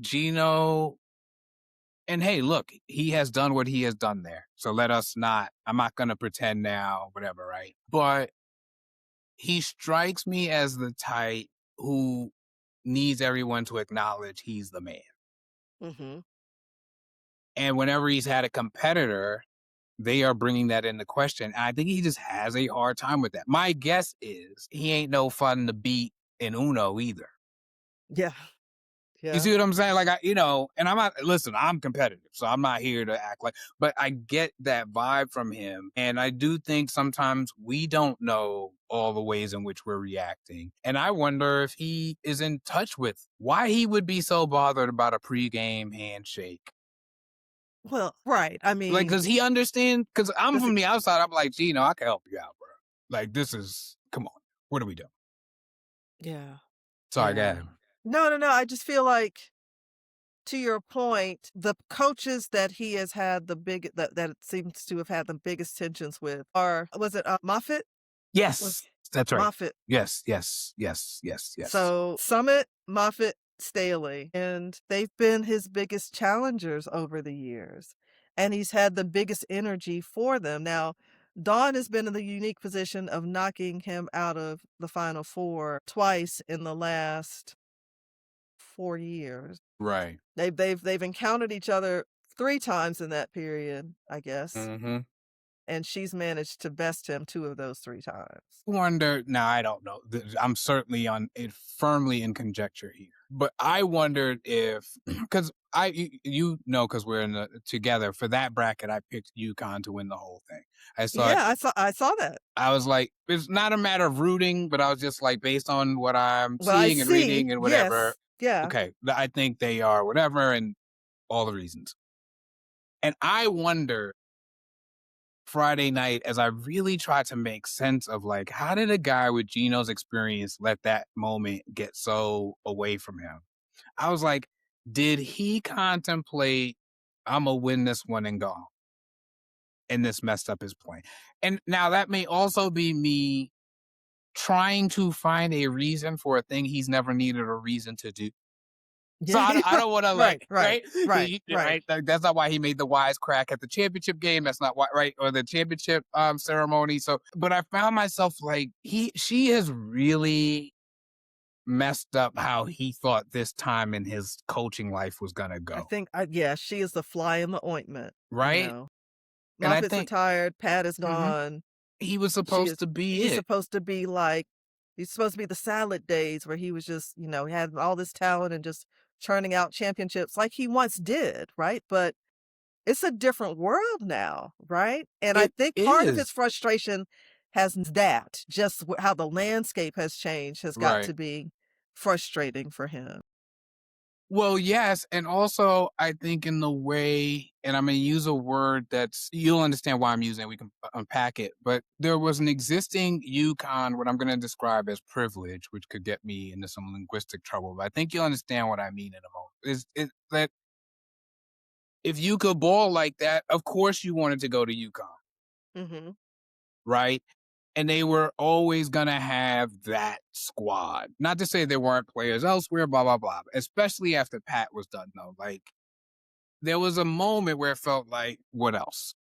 Gino, and hey, look, he has done what he has done there. So let us not. I'm not gonna pretend now, whatever, right? But he strikes me as the type who needs everyone to acknowledge he's the man. Mhm. And whenever he's had a competitor, they are bringing that into question. And I think he just has a hard time with that. My guess is he ain't no fun to beat in Uno either. Yeah, You yeah. see what I'm saying? Like, and I'm not, listen, I'm competitive, so I'm not here to act like, but I get that vibe from him. And I do think sometimes we don't know all the ways in which we're reacting. And I wonder if he is in touch with why he would be so bothered about a pregame handshake. Well, right, I Like, mean, does he understand? Because I'm does from he the outside. I'm like, Gino, I can help you out, bro. Like, come on. What are we doing? yeah, Sorry, go yeah. ahead. No, no, no, I just feel like, to your point, the coaches that he has had that it seems to have had the biggest tensions with are, was it, Moffitt? Yes, Was that's right. Moffitt. Yes, yes, yes, yes, yes. So, Summit, Moffitt, Staley, and they've been his biggest challengers over the years, and he's had the biggest energy for them. Now, Dawn has been in the unique position of knocking him out of the Final Four twice in the last 4 years. Right. They've encountered each other 3 times in that period, I guess, Mm-hmm. and she's managed to best him 2 of those 3 times. Wonder now, I don't know. I'm certainly on it, firmly in conjecture here. But I wondered if, because because we're in the together for that bracket, I picked UConn to win the whole thing. I thought Yeah, I saw that. I was like, it's not a matter of rooting, but I was just like, based on what I'm What I seeing and see, reading and whatever, yes, yeah. okay, I think they are whatever and all the reasons. And I wonder Friday night as I really tried to make sense of like, how did a guy with Gino's experience let that moment get so away from him? I was like, did he contemplate, I'm going to win this one and go? And this messed up his plan. And now that may also be me trying to find a reason for a thing he's never needed a reason to do. So Yeah, I don't want to right, like, right, right? right, right. Right? Like, that's not why he made the wise crack at the championship game. That's not why, right? Or the championship ceremony. So, but I found myself like, she has really messed up how he thought this time in his coaching life was going to I go. think yeah, she is the fly in the ointment, you Right? know? And I Moffitt's think retired, Pat is mhm, gone. he was She supposed is to be he's it. supposed to be like he's supposed to be the salad days where he was just, he had all this talent and just churning out championships like he once did, right? But it's a different world now, right? And I It think part of his is. frustration has that, just how the landscape has changed has got Right. to be frustrating for him. Well, yes, and also I think in the way, and I'm gonna use a word that's you'll understand why I'm using it, we can unpack it, but there was an existing UConn, what I'm gonna describe as privilege, which could get me into some linguistic trouble, but I think you'll understand what I mean in a moment. Is that if you could ball like that, of course you wanted to go to UConn, Mhm. right? And they were always gonna have that squad. Not to say there weren't players elsewhere, blah blah blah. Especially after Pat was done, though. Like there was a moment where it felt like, what else?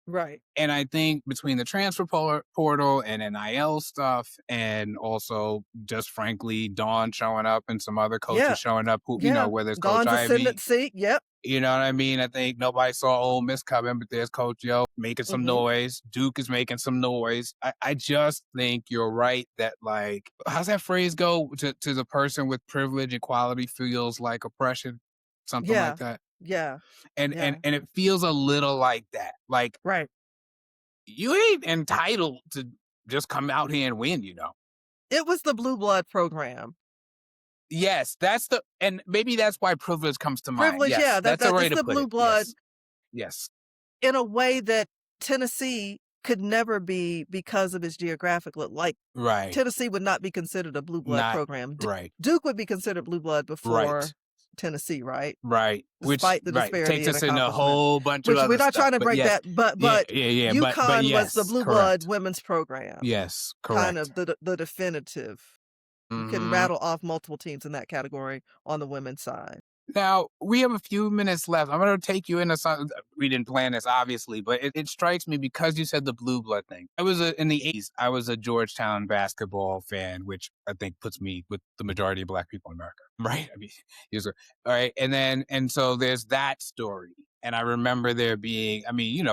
Right. And I think between the transfer portal and NIL stuff, and also just frankly Dawn showing up and some other coaches Yeah. showing up, who Yeah. whether it's Coach Dawn's Ivy, ascendancy. Yep. you know what I mean? I think nobody saw Ole Miss coming, but there's Coach Yo making some Mhm. noise. Duke is making some noise. I just think you're right that, like, how's that phrase go? To the person with privilege, equality feels like oppression, something like Yeah. that. Yeah. And Yeah. it feels a little like that. Like Right. you ain't entitled to just come out here and win, you know. It was the blue blood program. Yes, and maybe that's why privilege comes to mind. Privilege, Yes, yeah, that's a way it's to the put blue it. blood Yes, yes, in a way that Tennessee could never be because of its geographic look. Like, right, Tennessee would not be considered a blue blood not program. right. Duke would be considered blue blood Right. before Tennessee, right? Right. Which Despite the right. disparity Takes in us in a accomplishment. whole bunch of Which we're other not stuff. trying to But break yes. that, but Yeah, yeah, yeah. But UConn was the yes, blue blood correct. women's program, Yes, kind correct. of the definitive. You can Hmm. rattle off multiple teams in that category on the women's side. Now we have a few minutes left. I'm going to take you into something. We didn't plan this, obviously, but it strikes me because you said the blue blood thing. I was in the '80s. I was a Georgetown basketball fan, which I think puts me with the majority of Black people in America, right? I mean, all right, and so there's that story, and I remember there being, I mean,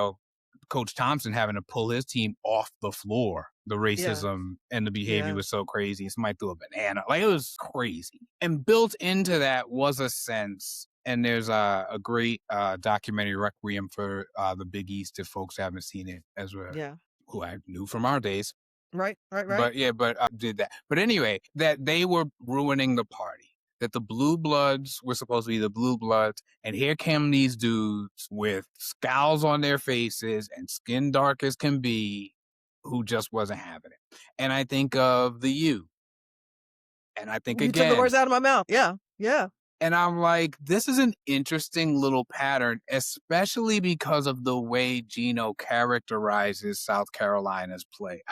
Coach Thompson having to pull his team off the floor. The Yeah. racism and the behavior Yeah. was so crazy. Somebody threw a banana. Like, it was crazy. And built into that was a sense, and there's a great documentary, Requiem for the Big East, if folks haven't seen it, Yeah. who I knew from our days. Right, right, right. But yeah, but I did that. But anyway, that they were ruining the party. That the blue bloods were supposed to be the blue bloods, and here came these dudes with scowls on their faces and skin dark as can be, who just wasn't having it. And I think of the U, and I think You took the again, words out of my mouth. Yeah. Yeah. and I'm like, this is an interesting little pattern, especially because of the way Gino characterizes South Carolina's play.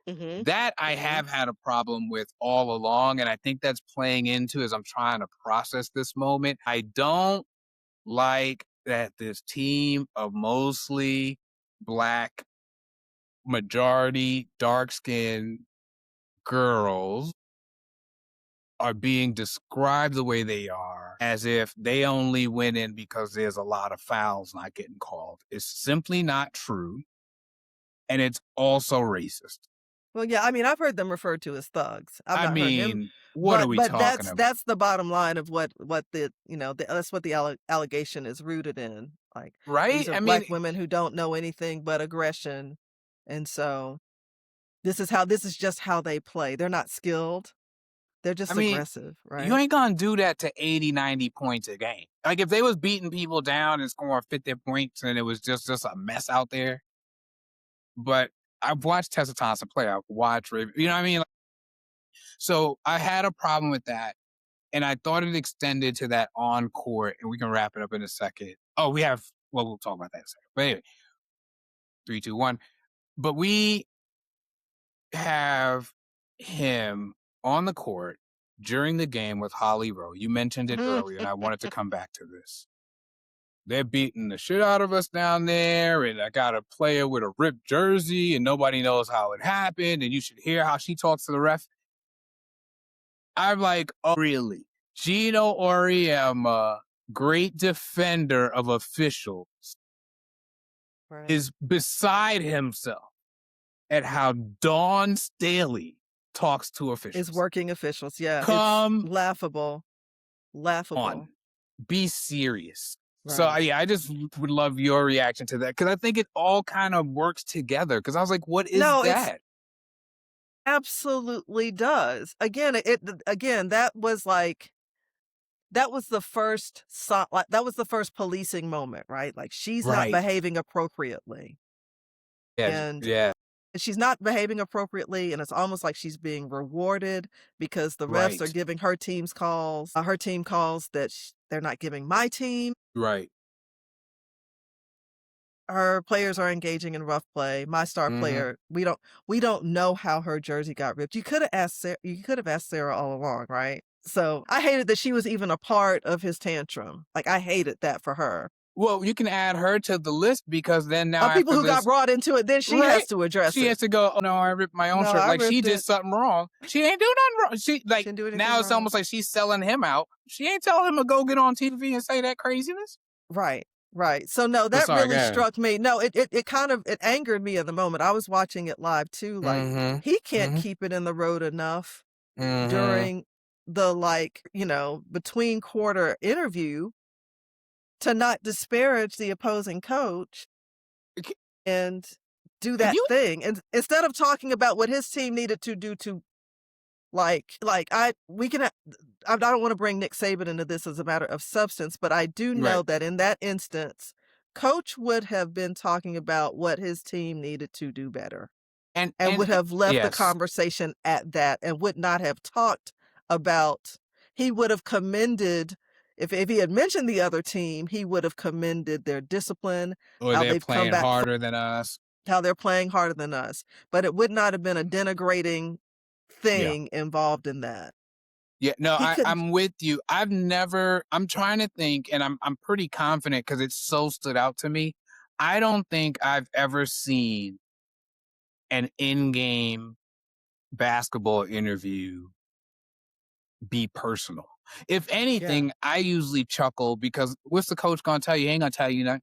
Mhm. That I Mhm. have had a problem with all along, and I think that's playing into as I'm trying to process this moment. I don't like that this team of mostly Black, majority dark-skinned girls are being described the way they are, as if they only went in because there's a lot of fouls not getting called. It's simply not true, and it's also racist. Well, yeah, I mean, I've heard them referred to as thugs. I've I not heard him, mean, what are we but talking about? that's the bottom line of what that's what the allegation is rooted in. Like, Right? these are I mean, Black women who don't know anything but aggression, and so this is just how they play. They're not skilled. They're I just mean, aggressive, you right? ain't gonna do that to 80, 90 points a game. Like, if they was beating people down and scoring 50 points and it was just a mess out there. But I've watched Tessa Thompson play. I've watched, you know what I mean? So I had a problem with that. And I thought it extended to that on court, and we can wrap it up in a second. Oh, we'll talk about that in a second. But anyway, 3, 2, 1. But we have him on the court during the game with Holly Rowe. You mentioned it earlier, and I wanted to come back to this. They're beating the shit out of us down there, and I got a player with a ripped jersey, and nobody knows how it happened, and you should hear how she talks to the ref. I'm like, oh, really? Gino Auriemma, great defender of officials, Right. is beside himself at how Dawn Staley talks to officials. Is working officials. Yeah, it's Come laughable. Laughable. on. Be serious. So Right. yeah, I just would love your reaction to that because I think it all kind of works together. Because I was like, "What is No, it's that?" absolutely does. Again, again, that was like that was the first like that was the first policing moment, right? Like she's not Right. behaving appropriately. Yeah. And Yeah. she's not behaving appropriately, and it's almost like she's being rewarded because the refs are Right. giving her team calls that they're not giving my team. Right. Her players are engaging in rough play. My star Mm-hmm. player, we don't know how her jersey got ripped. You could have asked Sarah all along, right? So I hated that she was even a part of his tantrum. Like I hated that for her. Well, you can add her to the list because then now People after who got this, brought into it, then she has right? to address She it. has to go, "Oh no, I ripped my own No, shirt." I Like she ripped did it. something wrong. She ain't do nothing wrong. She She like didn't do anything now it's wrong. almost like she's selling him out. She ain't telling him to go get on TV and say that craziness. Right, right. So, no, But that sorry, go really ahead. struck me. No, it kind of it angered me at the moment. I was watching it live too, like, Mm-hmm. he can't Mm-hmm. keep it in the road enough Mm-hmm. during the, like, between quarter interview to not disparage the opposing coach and do If that you thing, and instead of talking about what his team needed to do to I we can I don't wanna bring Nick Saban into this as a matter of substance, but I do know right that in that instance, coach would have been talking about what his team needed to do better, and would and have left the yes, conversation at that and would not have talked about he would have commended if he had mentioned the other team, he would have commended their discipline, or how they're they've come playing back, harder than us. how they're playing harder than us, but it would not have been a denigrating Yeah. thing involved in that. Yeah, no, He couldn't. I'm with you. I'm trying to think, and I'm pretty confident because it so stood out to me. I don't think I've ever seen an in-game basketball interview be personal. If Yeah. anything, I usually chuckle because what's the coach gonna tell you? He ain't gonna tell you nothing.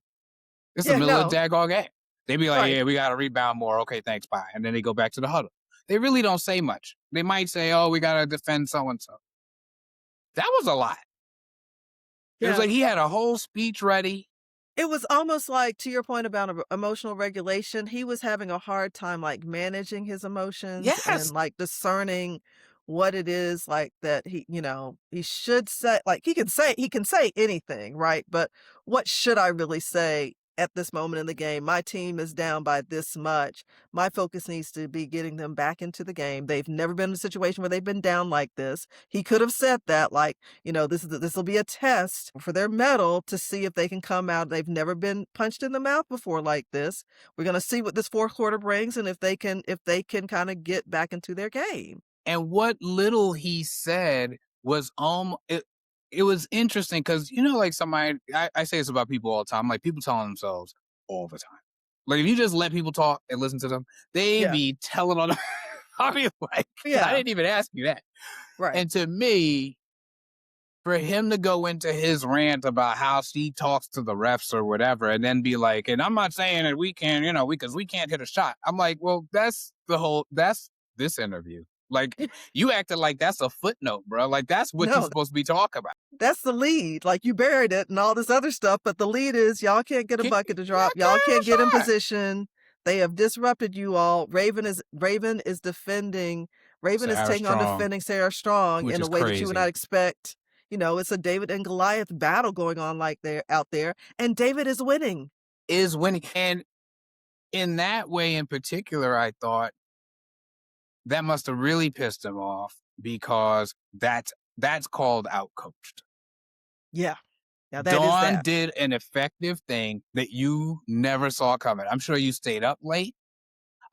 It's the Yeah, middle of the no. daggone game. They be like, Right. "Yeah, we got to rebound more." Okay, thanks, bye. And then they go back to the huddle. They really don't say much. They might say, "Oh, we got to defend so and so." That was a lot. It was Yeah. like he had a whole speech ready. It was almost like, to your point about emotional regulation, he was having a hard time, like, managing his emotions and, Yes, like, discerning what it is, like, that he should say. Like, he can say anything, right? But what should I really say at this moment in the game? My team is down by this much. My focus needs to be getting them back into the game. They've never been in a situation where they've been down like this. He could have said that, like, this will be a test for their mettle to see if they can come out. They've never been punched in the mouth before like this. We're gonna see what this fourth quarter brings and if they can kind of get back into their game. and what little he said was it. It was interesting because like somebody I say this about people all the time. Like people telling themselves all the time. Like if you just let people talk and listen to them, they Yeah. be telling on. I mean, like I Yeah. didn't even ask you that. Right. And to me, for him to go into his rant about how she talks to the refs or whatever, and then be like, and I'm not saying that we can, because we can't hit a shot. I'm like, well, that's this interview. Like you acted like that's a footnote, bro. Like that's what you're No, supposed to be talking about. that's the lead. Like you buried it and all this other stuff, but the lead is y'all can't get a bucket to drop. Yeah, Y'all can't get in shot, position. They have disrupted you all. Raven is defending. Raven is Sarah taking on Strong, defending Sarah Strong which in a is way that you would not crazy, expect. It's a David and Goliath battle going on like there out there, and David is winning. is winning, and in that way in particular, I thought that must have really pissed him off because that's called outcoached. Yeah. Now that is Dawn that. did an effective thing that you never saw coming. I'm sure you stayed up late.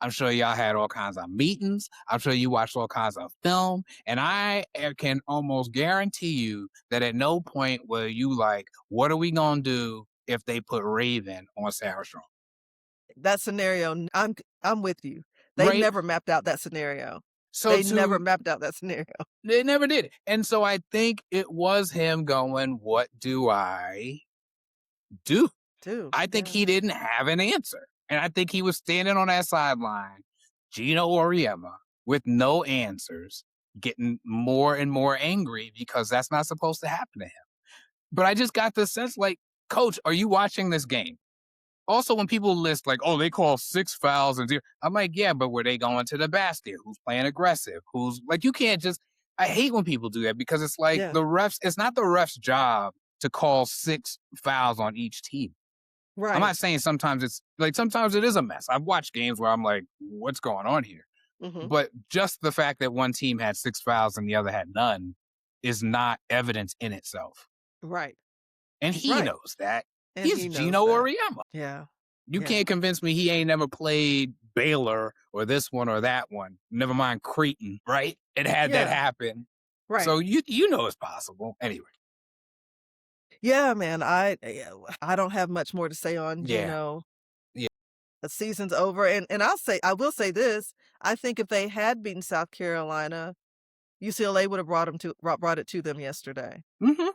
I'm sure y'all had all kinds of meetings. I'm sure you watched all kinds of film. And I can almost guarantee you that at no point were you like, what are we going to do if they put Raven on Sarah Strong? That scenario, I'm with you. They Right? never mapped out that scenario. So They never to mapped out that scenario. they never did. And so I think it was him going, what do I do? Too. I think Yeah. he didn't have an answer. And I think he was standing on that sideline, Gino Auriemma, with no answers, getting more and more angry because that's not supposed to happen to him. But I just got this sense like, coach, are you watching this game? Also, when people list like, oh, they call 6 fouls and I'm like, yeah, but were they going to the basket? Who's playing aggressive? Who's like, you can't just, I hate when people do that because it's like Yeah. the refs, it's not the ref's job to call 6 fouls on each team. I'm Right. not saying sometimes it's like, sometimes it is a mess. I've watched games where I'm like, what's going on here? Mhm. But just the fact that one team had 6 fouls and the other had none is not evidence in itself. Right. And he Right. knows that. And He's he knows Gino that. Auriemma. Yeah. You Yeah. can't convince me he ain't never played Baylor or this one or that one. Never mind Creighton, right? It had that Yeah. happen. Right. So you know it's possible. Anyway. Yeah, man, I don't have much more to say on Yeah. Gino. Yeah. The season's over, and I will say this, I think if they had beaten South Carolina, UCLA would have brought it to them yesterday. Hmm.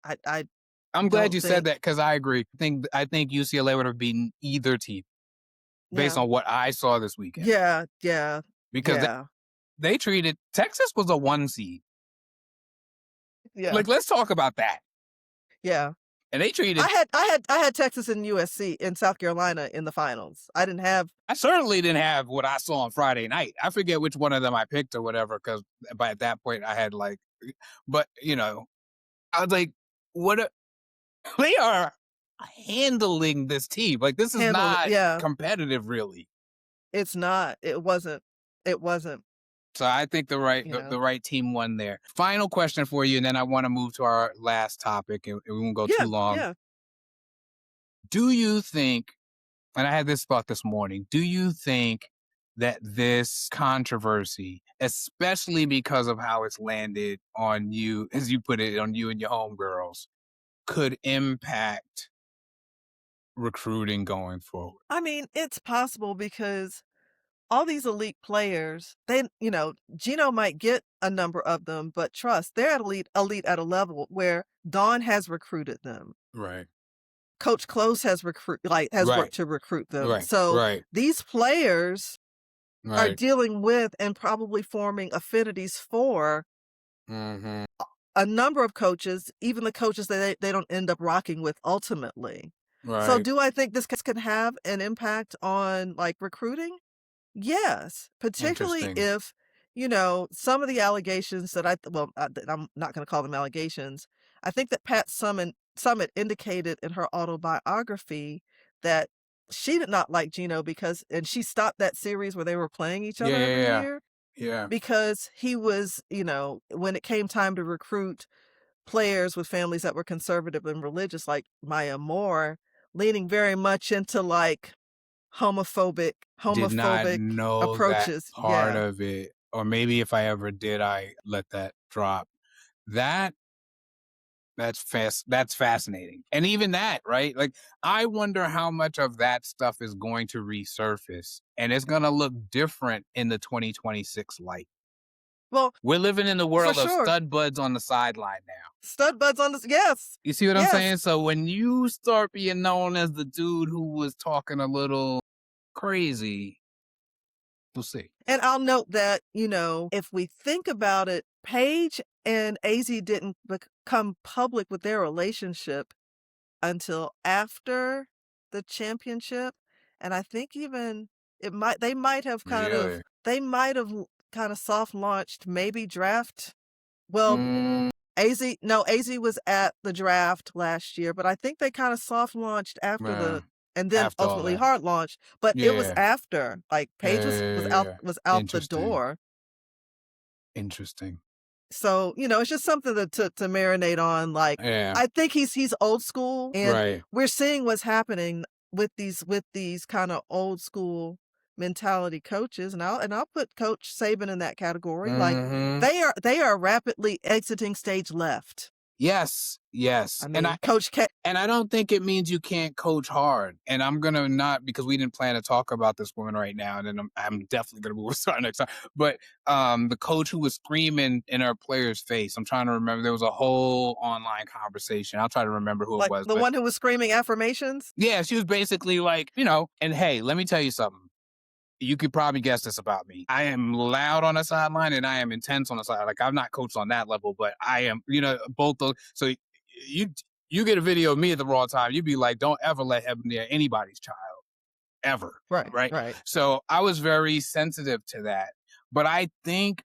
I I'm glad don't you said think. that because I agree. I think UCLA would have beaten either team based Yeah. on what I saw this weekend. Yeah, yeah, Because yeah, they treated Texas was a 1 seed. yeah, Like, let's talk about that. yeah. And they treated I had Texas and USC in South Carolina in the finals. I didn't have. I certainly didn't have what I saw on Friday night. I forget which one of them I picked or whatever, because by at that point I had like, but I was like, what? They are handling this team. Like, this is Handled it. not Yeah, competitive, really. it's not. It wasn't, So I think the right you the, know. the right team won there. Final question for you, and then I want to move to our last topic, and we won't go too Yeah, long. yeah. Do you think? And I had this thought this morning. Do you think that this controversy, especially because of how it's landed on you, as you put it, on you and your homegirls, could impact recruiting going forward? I mean, it's possible because all these elite players, Gino might get a number of them, but trust, they're at elite at a level where Dawn has recruited them. Right. Coach Close has Right. worked to recruit them. Right. So Right. these players are Right. dealing with and probably forming affinities for Mm-hmm. a number of coaches, even the coaches that they don't end up rocking with ultimately. So Right. do I think this can have an impact on like recruiting? Yes, particularly Interesting. if, some of the allegations that I'm not gonna call them allegations. I think that Pat Summitt indicated in her autobiography that she did not like Gino and she stopped that series where they were playing each Yeah. other Yeah. every Yeah. year Yeah. because he was, when it came time to recruit players with families that were conservative and religious like Maya Moore, leaning very much into like homophobic Did not homophobic know that approaches. part Yeah. of it, or maybe if I ever did, I let that drop. That that's fascinating. And even that, right? Like, I wonder how much of that stuff is going to resurface and it's going to look different in the 2026 light. Well, We're living in the for world of sure. stud buds on the sideline now. Stud buds on this. Yes. You see what I'm Yes. saying? So when you start being known as the dude who was talking a little crazy, we'll see. And I'll note that, if we think about it, Paige and AZ didn't become public with their relationship until after the championship. And I think even they might have Really? soft launched, maybe draft. Well, Mm, AZ was at the draft last year, but I think they kind of soft launched yeah. and then After all ultimately that. hard launched, but it was Yeah. after, like Yeah, Paige yeah, yeah, yeah, yeah. was out the Interesting. door. Interesting. So, it's just something to marinate on. Like, Yeah. I think he's old school, and Right. we're seeing what's happening with these kind of old school mentality coaches, and I'll put Coach Saban in that category. Like, Hmm. they are rapidly exiting stage left. Yes. Yes. I And mean, Coach K. And I don't think it means you can't coach hard. And I'm gonna not, because we didn't plan to talk about this woman right now, and then I'm definitely gonna move on next time. But the coach who was screaming in her player's face, I'm trying to remember. There was a whole online conversation. I'll try to remember who it Like was. the But one who was screaming affirmations? yeah, she was basically like, and hey, let me tell you something. you could probably guess this about me. I am loud on the sideline and I am intense on the side. Like, I'm not coached on that level, but I am, both those. So you you get a video of me at the wrong time, you'd be like, don't ever let him near anybody's child, ever. Right, Right. right. So I was very sensitive to that. But I think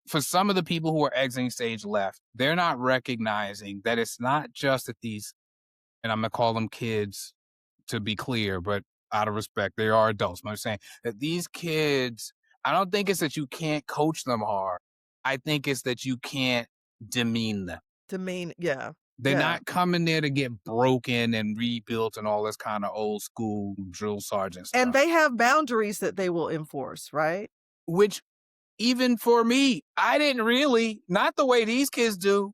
for some of the people who are exiting stage left, they're not recognizing that it's not just that these, and I'm going to call them kids to be clear, but out of respect, they are adults. I'm saying that these kids, I don't think it's that you can't coach them hard. I think it's that you can't demean them. Yeah. They're Yeah. not coming there to get broken and rebuilt and all this kind of old school drill sergeant stuff. And they have boundaries that they will enforce, right? Which, even for me, I didn't really, not the way these kids do.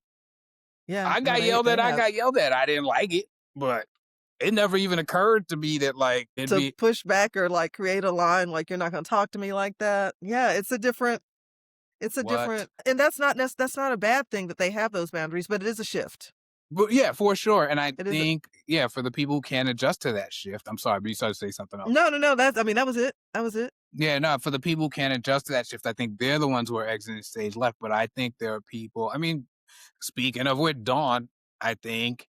Yeah. I no, got they yelled at. have I got yelled at. I didn't like it, but it never even occurred to me that like it'd to be push back or like create a line like you're not going to talk to me like that. Yeah, it's a different what. and that's not a bad thing that they have those boundaries, but it is a shift. But yeah, for sure. And I It is think, yeah, for the people who can't adjust to that shift, I'm sorry, but you started to say something else. no, that's, I mean, that was it. That was it. Yeah, no, for the people who can't adjust to that shift, I think they're the ones who are exiting stage left. But I think there are people, I mean, speaking of with Dawn, I think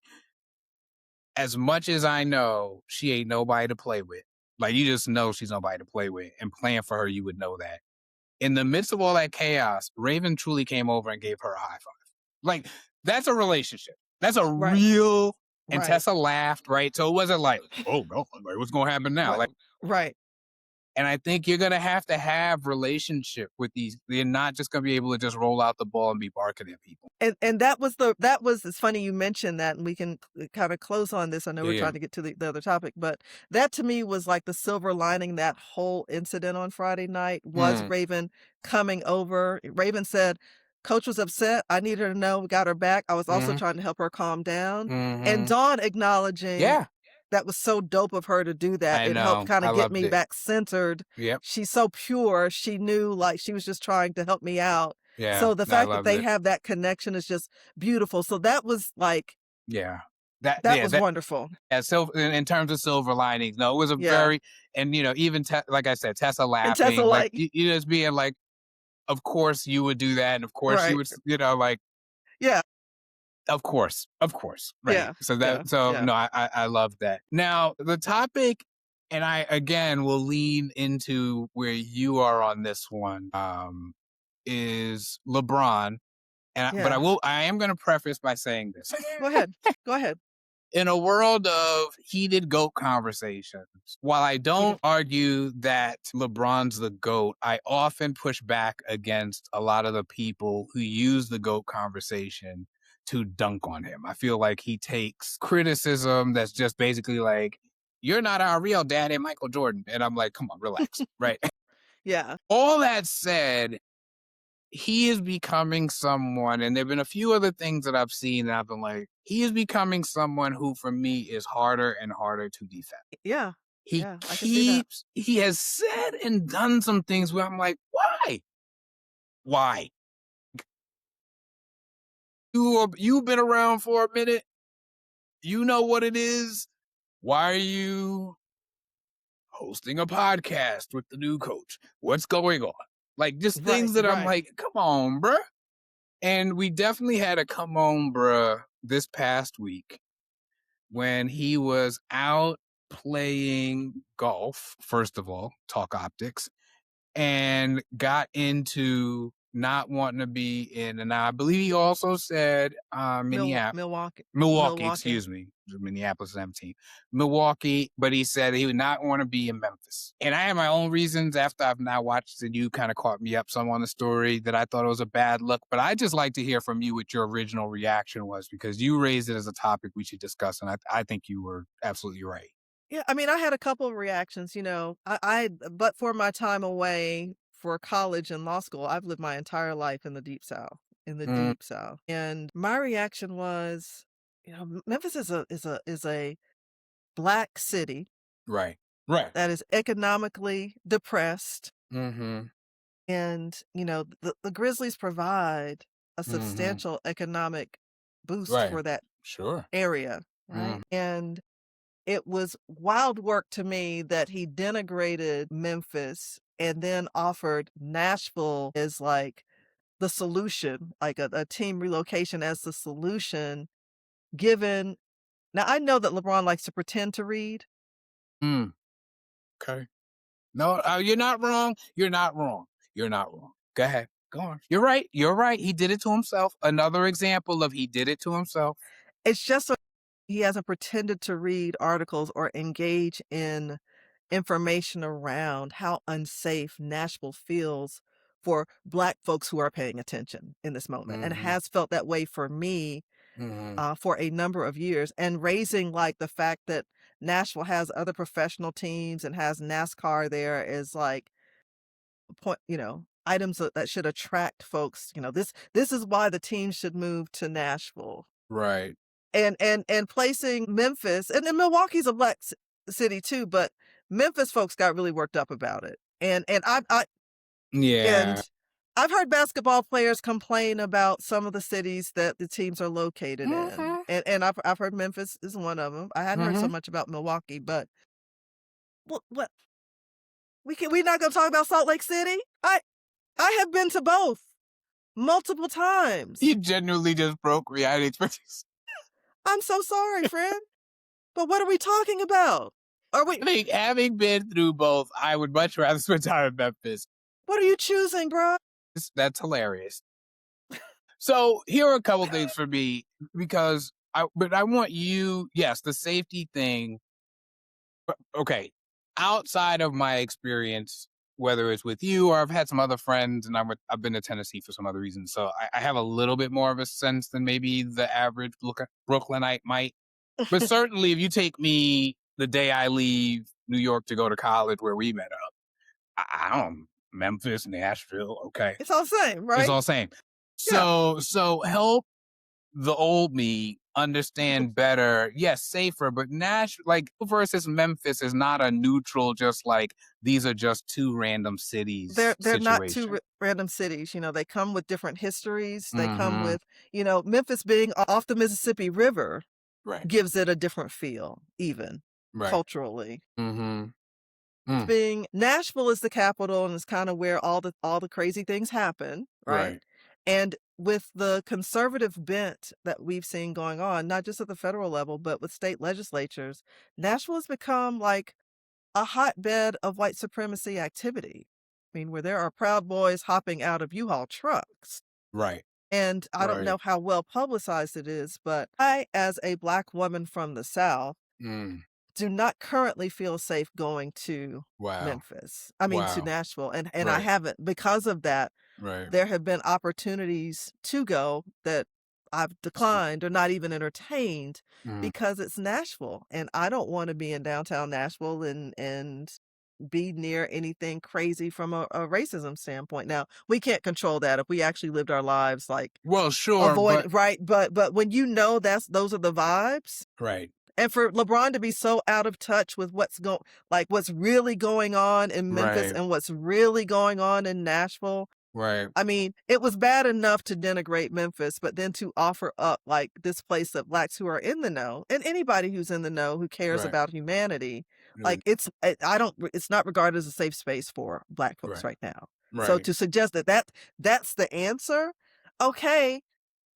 as much as I know, she ain't nobody to play with. Like, you just know she's nobody to play with. And playing for her, you would know that. In the midst of all that chaos, Raven truly came over and gave her a high five. Like, that's a relationship. That's a real. And Right. Tessa laughed, right? So it wasn't like, oh no, like, what's going to happen now? Like, Right. and I think you're going to have relationship with these. You're not just going to be able to just roll out the ball and be barking at people. And it's funny you mentioned that, and we can kind of close on this. I know we're trying to get to the other topic, but that to me was like the silver lining. That whole incident on Friday night was Raven coming over. Raven said, Coach was upset. I needed her to know we got her back. I was also trying to help her calm down. And Dawn acknowledging, Yeah. that was so dope of her to do that. I It know. helped kind I of get loved me it. back centered. Yep. She's so pure. She knew like she was just trying to help me out. Yeah. So the No, I fact that loved they it. have that connection is just beautiful. So that was like, Yeah. that was wonderful. Yeah, so in terms of silver linings, no, it was a Yeah. very, and even like I said, Tessa laughing, Tessa, like like- you just being like, of course you would do that, and of course you Right. would, like, Yeah. of course, right? Yeah. So Yeah. Yeah. no, I love that. Now the topic, and I again will lean into where you are on this one, is LeBron, and but Yeah. I am going to preface by saying this. Go ahead. Go ahead. In a world of heated GOAT conversations, while I don't argue that LeBron's the GOAT, I often push back against a lot of the people who use the GOAT conversation to dunk on him. I feel like he takes criticism that's just basically like, you're not our real daddy, Michael Jordan. And I'm like, come on, relax, right? Yeah. All that said, he is becoming someone, and there have been a few other things that I've seen that I've been like, he is becoming someone who, for me, is harder and harder to defend. Yeah. He Yeah, I can see that. he has said and done some things where I'm like, why? Why? You've been around for a minute. You know what it is. Why are you hosting a podcast with the new coach? What's going on? Like, just things that I'm like, come on, bruh. And we definitely had a come on, bruh, this past week when he was out playing golf, first of all, talk optics, and got into not wanting to be in, and I believe he also said Milwaukee, excuse me, Minneapolis 17, Milwaukee, but he said he would not want to be in Memphis. And I have my own reasons after I've now watched it. You kind of caught me up some on the story that I thought it was a bad look, but I just like to hear from you what your original reaction was, because you raised it as a topic we should discuss, and I think you were absolutely right. Yeah, I mean, I had a couple of reactions, but for my time away for college and law school, I've lived my entire life in the Deep South, Deep South. And my reaction was, Memphis is a Black city. Right. That is economically depressed. Mm-hmm. And, the Grizzlies provide a substantial economic boost for that area. Right. And it was wild work to me that he denigrated Memphis and then offered Nashville as, like, the solution, like a team relocation as the solution, given now I know that LeBron likes to pretend to read. Mm, okay. No, you're not wrong. You're not wrong. You're not wrong. Go ahead. Go on. You're right. You're right. He did it to himself. Another example of he did it to himself. It's just so he hasn't pretended to read articles or engage in information around how unsafe Nashville feels for Black folks who are paying attention in this moment, and Mhm. has felt that way for me, Mhm. for a number of years, and raising, like, the fact that Nashville has other professional teams and has NASCAR there is, like, point items that should attract folks, this is why the team should move to Nashville. Right. And placing Memphis and then Milwaukee's a black city too, but Memphis folks got really worked up about it. Yeah. And I've heard basketball players complain about some of the cities that the teams are located in. Mhm. And I've heard Memphis is one of them. I hadn't heard so Mhm. much about Milwaukee, but what we not gonna talk about Salt Lake City? I have been to both multiple times. You genuinely just broke reality expectations. I'm so sorry, friend. But what are we talking about? Are we I think having been through both, I would much rather spend time in Memphis. What are you choosing, bro? That's hilarious. So here are a couple things for me because I want you, yes, the safety thing. Okay. Outside of my experience, whether it's with you or I've had some other friends and I've been to Tennessee for some other reasons. So I have a little bit more of a sense than maybe the average Brooklynite might. But certainly if you take me the day I leave New York to go to college where we met up, I don't Memphis, Nashville, okay. It's all the same, It's right? all same. Yeah. So help the old me understand better. Yes, safer, but Nash like versus Memphis is not a neutral, just like these are just two random cities They're not 2 situation. random cities, they come with different histories, they come Mm-hmm. with Memphis being off the Mississippi River Right. gives it a different feel even Right. culturally. Mm-hmm. It's Mm. being Nashville is the capital and it's kinda where all the crazy things happen, right? Right. And with the conservative bent that we've seen going on, not just at the federal level, but with state legislatures, Nashville has become like a hotbed of white supremacy activity. I mean, where there are Proud Boys hopping out of U-Haul trucks. Right. And I don't Right. know how well publicized it is, but I, as a Black woman from the South, Mm. do not currently feel safe going to Wow. Memphis. I mean, to Wow. Nashville. And I Right. haven't because of that. Right. There have been opportunities to go that I've declined or not even entertained Mm. because it's Nashville, and I don't wanna be in downtown Nashville and be near anything crazy from a racism standpoint. Now, we can't control that if we actually lived our lives, like, Well, sure, avoid but right, but when those are the vibes, right. and for LeBron to be so out of touch with what's really going on in Memphis Right. and what's really going on in Nashville, Right. I mean, it was bad enough to denigrate Memphis, but then to offer up, like, this place that Blacks who are in the know, and anybody who's in the know who cares Right. about humanity, Right. like, it's not regarded as a safe space for Black folks Right. right now. So Right. to suggest that's the answer, okay,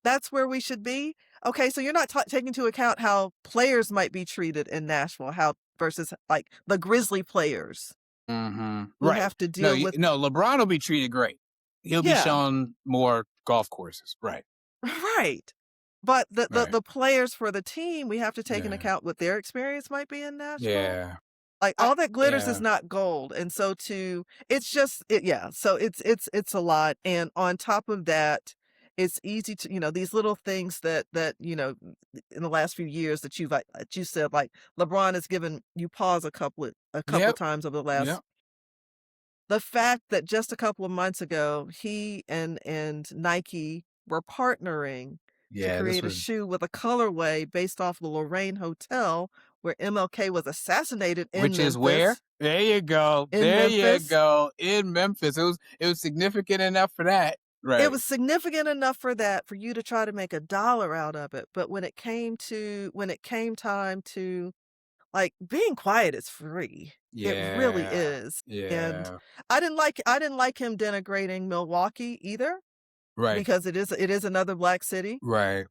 that's where we should be. Okay, so you're not taking into account how players might be treated in Nashville, how versus, like, the Grizzly players Mm-hmm. who Right. have to deal with No, LeBron will be treated great. He'll be Yeah. shown more golf courses. Right. Right. But the the Right. the players for the team, we have to take into Yeah. account what their experience might be in Nashville. Yeah. Like, I, all that glitters is yeah. not gold, and so to it's just yeah, so it's a lot, and on top of that, it's easy to these little things that in the last few years that you said, like, LeBron has given you pause a couple Yep. times over the last Yep. the fact that just a couple of months ago, he and Nike were partnering to Yeah. This create a was, shoe with a colorway based off the Lorraine Hotel where MLK was assassinated which is where? There you go. In There you Memphis. go. In Memphis. It was significant enough for that. It Right. was significant enough for that, for you to try to make $1 out of it, but when it came time to like, being quiet is free. It really Yeah. is, and Yeah. I didn't like him denigrating Milwaukee either Right. because it is another black city. Right.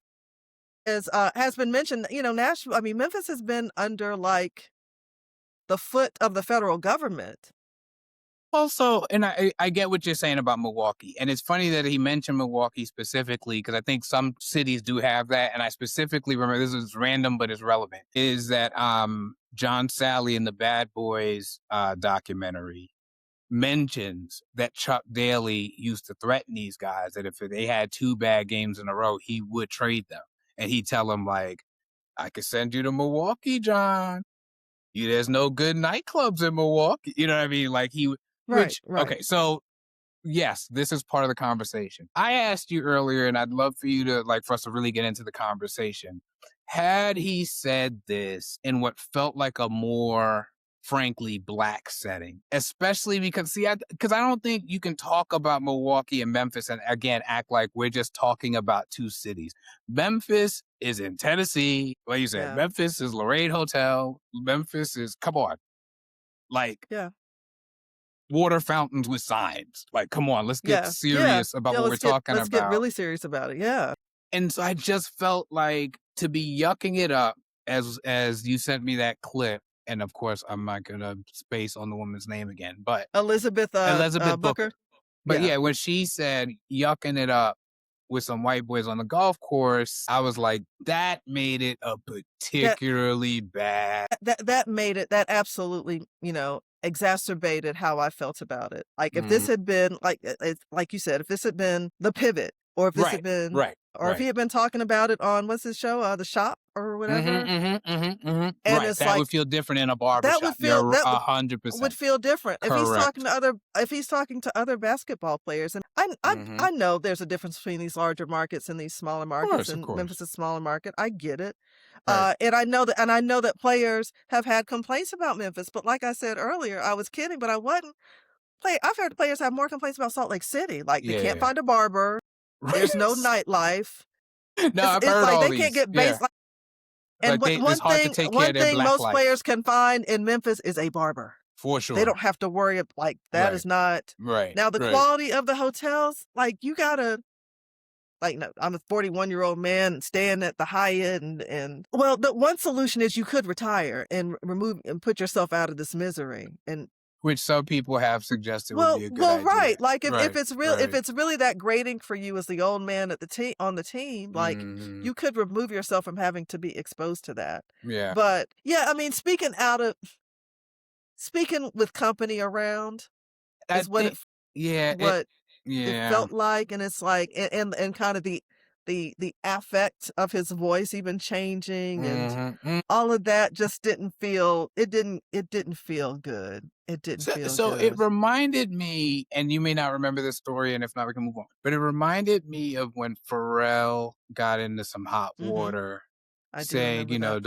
As, has been mentioned, Nashville I mean, Memphis has been under, like, the foot of the federal government. Also, and I get what you're saying about Milwaukee, and it's funny that he mentioned Milwaukee specifically because I think some cities do have that, and I specifically remember this is random but it's relevant. Is that John Sally in the Bad Boys documentary mentions that Chuck Daly used to threaten these guys that if they had two bad games in a row, he would trade them, and he'd tell them like, "I could send you to Milwaukee, John. There's no good nightclubs in Milwaukee." You know what I mean? Like Right, right. okay, so yes, this is part of the conversation. I asked you earlier, and I'd love for you to like for us to really get into the conversation. Had he said this in what felt like a more frankly black setting, especially because because I don't think you can talk about Milwaukee and Memphis and again act like we're just talking about two cities. Memphis is in Tennessee, like you said. Yeah, Memphis is Lorraine Hotel. Memphis is come on, like yeah, water fountains with signs. Like, come on, let's get yeah, yeah, serious about yeah, what we're talking let's get about. really serious about it, yeah. And so I just felt like to be yucking it up as you sent me that clip. And of course, I'm not gonna space on the woman's name again, but Elizabeth, Elizabeth Booker. Booker? But Yeah. yeah, when she said yucking it up with some white boys on the golf course, I was like, that made it a That particularly bad. that made it that absolutely, exacerbated how I felt about it. Like, if this Mhm. had been like you said, if this had been The Pivot, or if this had Right, been right, or if he right. had been talking about it on what's his show, The Shop or Mhm, whatever, mhm, mhm, mhm. and Right, it's that would like feel different in a that would barbershop. feel You're that would would 100% feel different correct. if he's talking to other basketball players, and Mhm. I know there's a difference between these larger markets and these smaller markets, Of and course. Memphis is a smaller market, I get it, Right. and I know that players have had complaints about Memphis, but like I said earlier, I was kidding, but I wasn't. I've heard players have more complaints about Salt Lake City, like, they can't Yeah. find a barber, there's no Right. nightlife, No, it's I've it's heard like all they can't these. get Yeah. base like and Like what it's hard to take care one of their thing black most life. players can find in Memphis is a barber. For They don't sure. have to worry like, that Right. is not Right. now the Right. quality of the hotels, like, you gotta like, no, I'm a 41-year-old man staying at the Hyatt and well, the one solution is you could retire and remove and put yourself out of this misery, and Which some people have suggested would be a good right, idea. like, if Right. if Right. it's really that grating for you as the old man at the team on the team, like, Mhm. you could remove yourself from having to be exposed to that. Yeah. But, yeah, I mean, speaking with company around I is think yeah, what it yeah. felt like, and it's like and kind of the affect of his voice even changing, and Mhm. all of that just didn't feel good. It didn't So, feel so it good. reminded me, and you may not remember this story, and if not, we can move on. But it reminded me of when Pharrell got into some hot Mhm. water, I do saying, remember that.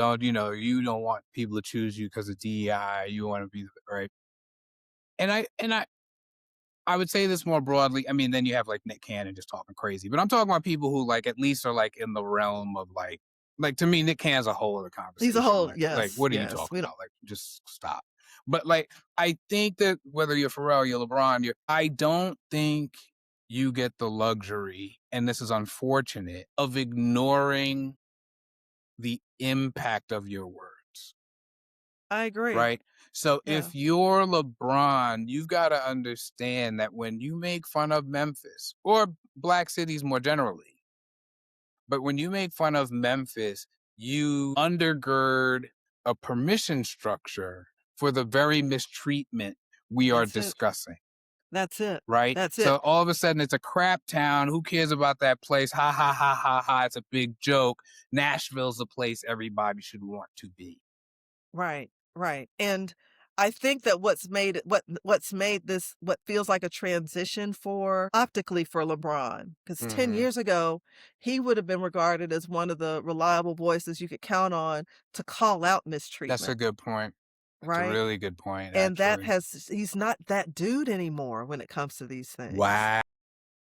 you don't want people to choose you because of DEI. You want to be right. And I would say this more broadly. I mean, then you have like Nick Cannon just talking crazy, but I'm talking about people who like at least are like in the realm of like to me, Nick Cannon's a whole other He's a conversation. whole Like yes, what are you yes. talking We don't about? Like, just stop. But like, I think that whether you're Pharrell, you're LeBron, I don't think you get the luxury, and this is unfortunate, of ignoring the impact of your words. I agree. Right. So Yeah. if you're LeBron, you've got to understand that when you make fun of Memphis or black cities more generally, but when you make fun of Memphis, you undergird a permission structure for the very mistreatment we are That's it. discussing. That's it. Right. That's it. So all of a sudden it's a crap town. Who cares about that place? Ha ha ha ha ha. It's a big joke. Nashville's the place everybody should want to be. Right, right, and I think that what's made this what feels like a transition for optically for LeBron, because 10 Hmm. years ago, he would have been regarded as one of the reliable voices you could count on to call out That's a mistreatment, good point. That's a right? really good point, And actually. he's not that dude anymore when it comes to these things, Wow.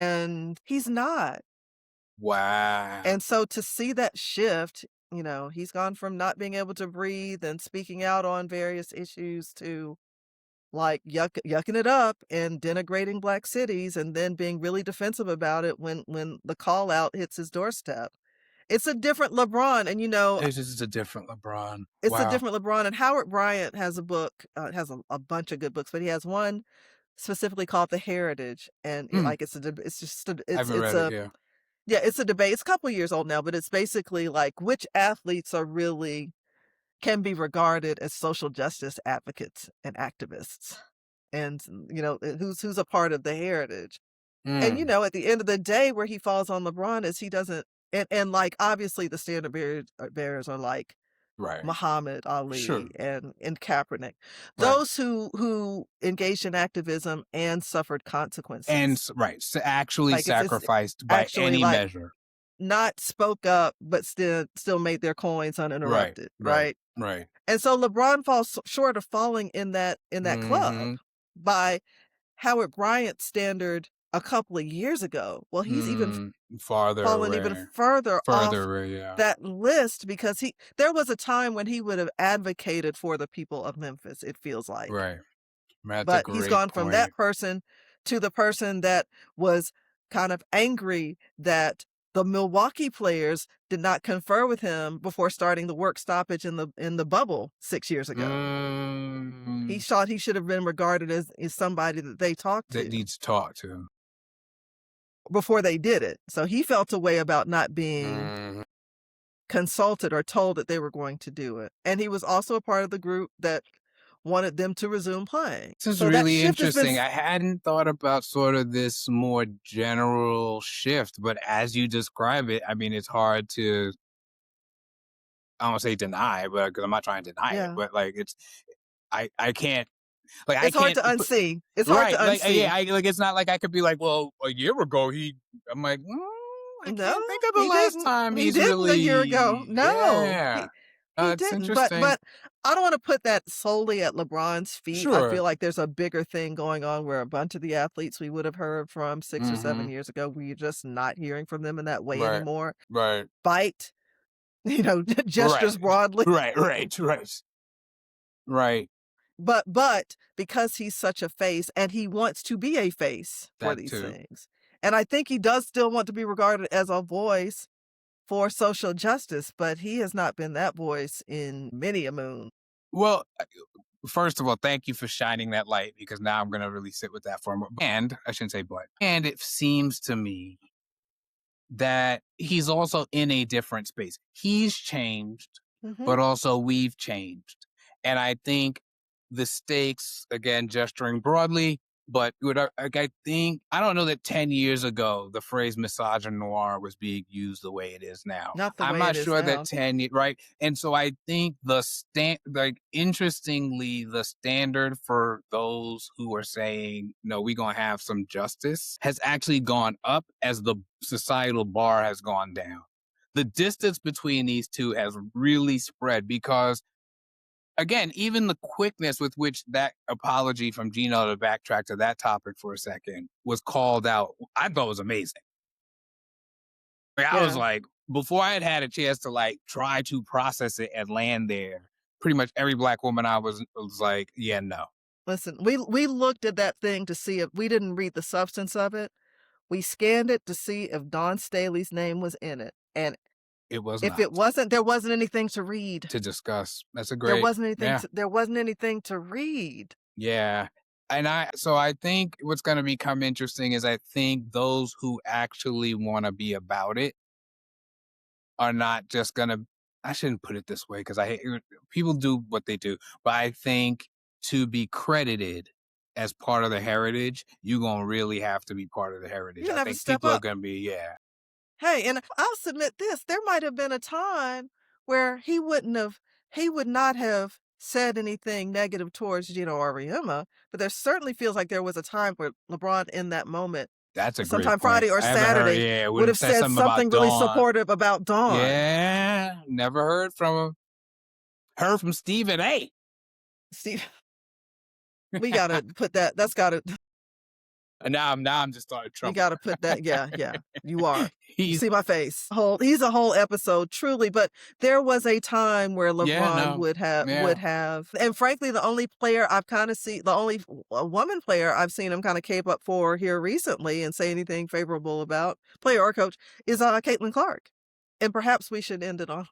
and he's not, Wow. and so to see that shift He's gone from not being able to breathe and speaking out on various issues to like yucking it up and denigrating black cities and then being really defensive about it when the call out hits his doorstep. It's a different LeBron, and It's just a different LeBron. it's a Wow. different LeBron. And Howard Bryant has a book, has a bunch of good books, but he has one specifically called The Heritage, and Mm, it's just I haven't it's read it. a Yeah. yeah, it's a debate. It's a couple years old now, but it's basically like which athletes are really can be regarded as social justice advocates and activists, and who's a part of the heritage. And Mm, at the end of the day, where he falls on LeBron is he doesn't, and like obviously the standard bearers are like right. Muhammad Sure. Ali and Kaepernick, Right. those who engaged in activism and suffered And consequences. right. Actually Like it's sacrificed by actually any like measure. not spoke up, but still made their coins Right. uninterrupted, Right. right? Right. And so LeBron falls short of falling in that club Mm-hmm. by Howard Bryant's standard a couple of years ago. Well, he's even Farther fallen even away. further Further off away. Yeah. that list because there was a time when he would have advocated for the people of Memphis, it feels like. Right. That's a But he's great gone from point. that person to the person that was kind of angry that the Milwaukee players did not confer with him before starting the work stoppage in the bubble 6 years ago. He Mm, thought he should have been regarded as somebody that they talked that to needs to talk to. before they did it. So he felt a way about not being Mhm. consulted or told that they were going to do it. And he was also a part of the group that wanted them to resume playing. This is So that really shift has been interesting. I hadn't thought about sort of this more general shift, but as you describe it, I mean, it's hard to, I don't want to say deny, but because I'm not trying to deny it, yeah. but like I can't, like, I It's hard can't to unsee. It's hard to right. Like, yeah, unsee. like, it's not like I could be like, well, a year ago, I'm like, I No, can't think of the he last didn't. time He he's didn't a year ago. really, No, yeah. he It's didn't. interesting. But I don't want to put that solely at LeBron's feet. I Sure. feel like there's a bigger thing going on where a bunch of the athletes we would have heard from 6 or 7 Mm-hmm. years ago, we're just not hearing from them in that way Right. anymore. Right. Bite, Right. gestures broadly. Right. Right. Right. Right. But because he's such a face and he wants to be a face for That these too. things. And I think he does still want to be regarded as a voice for social justice, but he has not been that voice in many a moon. Well, first of all, thank you for shining that light because now I'm going to really sit with that for a moment. And I shouldn't say but. And it seems to me that he's also in a different space. He's changed, Mhm. but also we've changed. And I think the stakes, again, gesturing broadly, but I think, I don't know that 10 years ago, the phrase misogynoir was being used the way it is now. Not the I'm way not it is sure that now. 10 years, right? And so I think interestingly, the standard for those who are saying, no, we're going to have some justice has actually gone up as the societal bar has gone down. The distance between these two has really spread because, again, even the quickness with which that apology from Gino, to backtrack to that topic for a second, was called out, I thought was amazing. Like, I was Yeah. like, before I had had a chance to like try to process it and land there, pretty much every black woman I was like, yeah, no, Listen, we looked at that thing to see if we didn't read the substance of it. We scanned it to see if Dawn Staley's name was in it. And it was if not it wasn't, there wasn't anything to read. to discuss. That's a There great, wasn't anything yeah, to there wasn't anything to read. yeah. And so I think what's going to become interesting is I think those who actually want to be about it are not just gonna, I shouldn't put it this way because I hate people do what they do, but I think to be credited as part of the heritage, you're gonna really have to be part of the heritage. You're I gonna have to think step people are up. gonna be, yeah, Hey, and I'll submit this, there might have been a time where he would not have said anything negative towards Gino Auriemma, but there certainly feels like there was a time where LeBron in that moment, that's a great sometime point. Friday or I haven't heard, Saturday, yeah, would would have have said said something about something really Dawn. supportive about Dawn. Yeah, never heard from him. Heard from Stephen A. See, we gotta put that's gotta And now I'm just starting You trouble. gotta put that yeah, yeah, you are. You He's see my face. He's a whole episode, truly, but there was a time where yeah, LeBron no. would Yeah. have and frankly, the only player I've kinda seen the only woman player I've seen him kinda cape up for here recently and say anything favorable about, player or coach, is, Caitlin Clark. And perhaps we should end it on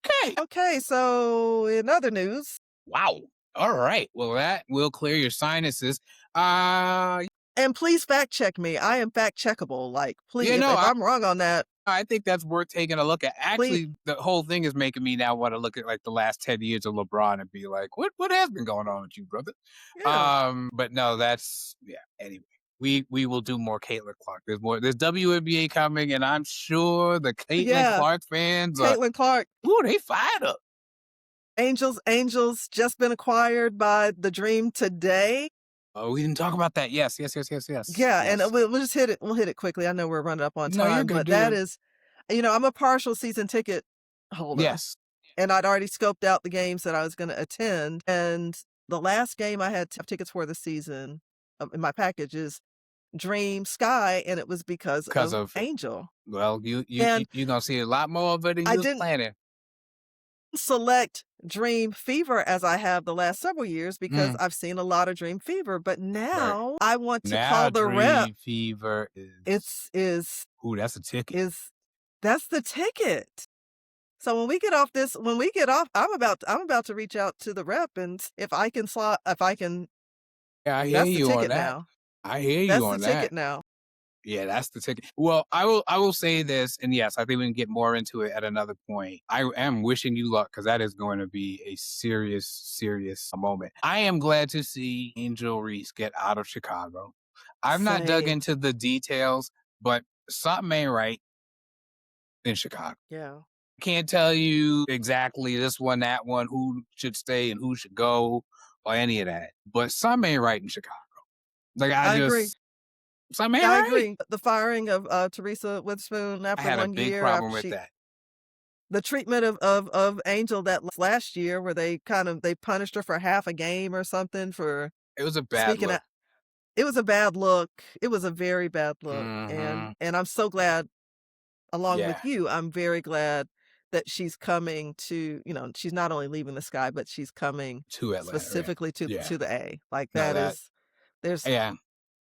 Okay. okay, so in other news Wow. All right. Well, that will clear your sinuses. Uh and please fact check me. I am fact checkable, like, please yeah, no, if I'm wrong on that, I think that's worth taking a look at. please Actually, the whole thing is making me now want to look at like the last 10 years of LeBron and be like, what has been going on with you, brother? yeah. But no, that's yeah, anyway. We will do more Caitlin Clark. There's WNBA coming, and I'm sure the Caitlin Yeah, Clark fans are Caitlin Clark. ooh, they fired up. Angels just been acquired by the Dream today. Oh, we didn't talk about that. Yes, yes, yes, yes, yes, Yeah, and yes. we'll just hit it. We'll hit it quickly. I know we're running up on No, you're time, good, but you're that good. is, I'm a partial season ticket holder, Yes. and I'd already scoped out the games that I was going to attend. And the last game I had tickets for the season in my package is Dream Sky, and it was because Because of of Angel. well, And you're gonna see a lot more of it than I you was didn't planning. select Dream Fever as I have the last several years because Mm, I've seen a lot of Dream Fever, but right. now I want to Now call the rep. Dream Fever It's ooh, that's a ticket. is that's the ticket. So when we get off, I'm about to reach out to the rep and if I can Yeah, I hear that's the you on ticket that. now. I hear you That's the on that. ticket now. Yeah, that's the ticket. Well, I will say this, and yes, I think we can get more into it at another point. I am wishing you luck because that is going to be a serious, serious moment. I am glad to see Angel Reese get out of Chicago. I've not dug Same. into the details, but something ain't right in Chicago. Yeah. Can't tell you exactly this one, that one, who should stay and who should go, or any of that. But something ain't right in Chicago. Like I I agree. just something ain't I right. agree. The firing of, Teresa Witherspoon I after had a 1 big year problem after with she that. the treatment of Angel that last year where they punished her for half a game or something for It was a bad speaking out. look. It was a bad look. It was a very bad look, Mhm. and I'm so glad along Yeah, with you, I'm very glad that she's coming to she's not only leaving the Sky, but she's coming to Atlanta, right? specifically Yeah. to the A. Like, No, that that is there's yeah.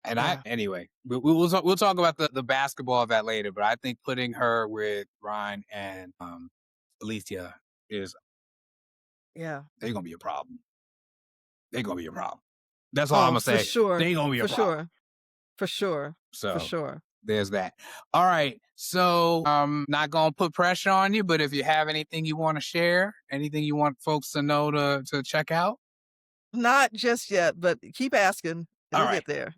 And I yeah. anyway, we'll talk about the basketball of that later, but I think putting her with Ryan and, Alicia is Yeah. they're gonna be a problem. They're gonna be a problem. That's all Oh, Imma for say. sure. They gonna be a For problem. sure. For sure. For So sure. there's that. All right. So not gonna put pressure on you, but if you have anything you want to share, anything you want folks to know to check out. Not just yet, but keep asking. All It'll right. get there.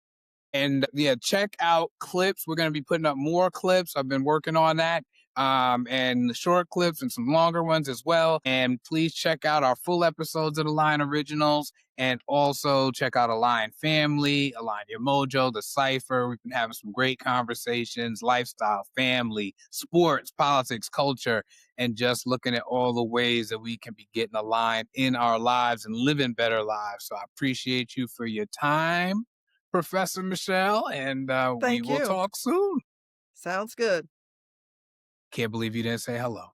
And yeah, check out clips. We're going to be putting up more clips. I've been working on that. And the short clips and some longer ones as well. And please check out our full episodes of the Line Originals and also check out Align Family, Align Your Mojo, The Cipher. We've been having some great conversations, lifestyle, family, sports, politics, culture, and just looking at all the ways that we can be getting aligned in our lives and living better lives. So I appreciate you for your time, Professor Michelle, and we Thank will you. talk soon. Sounds good. Can't believe you didn't say hello.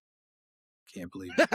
Can't believe it.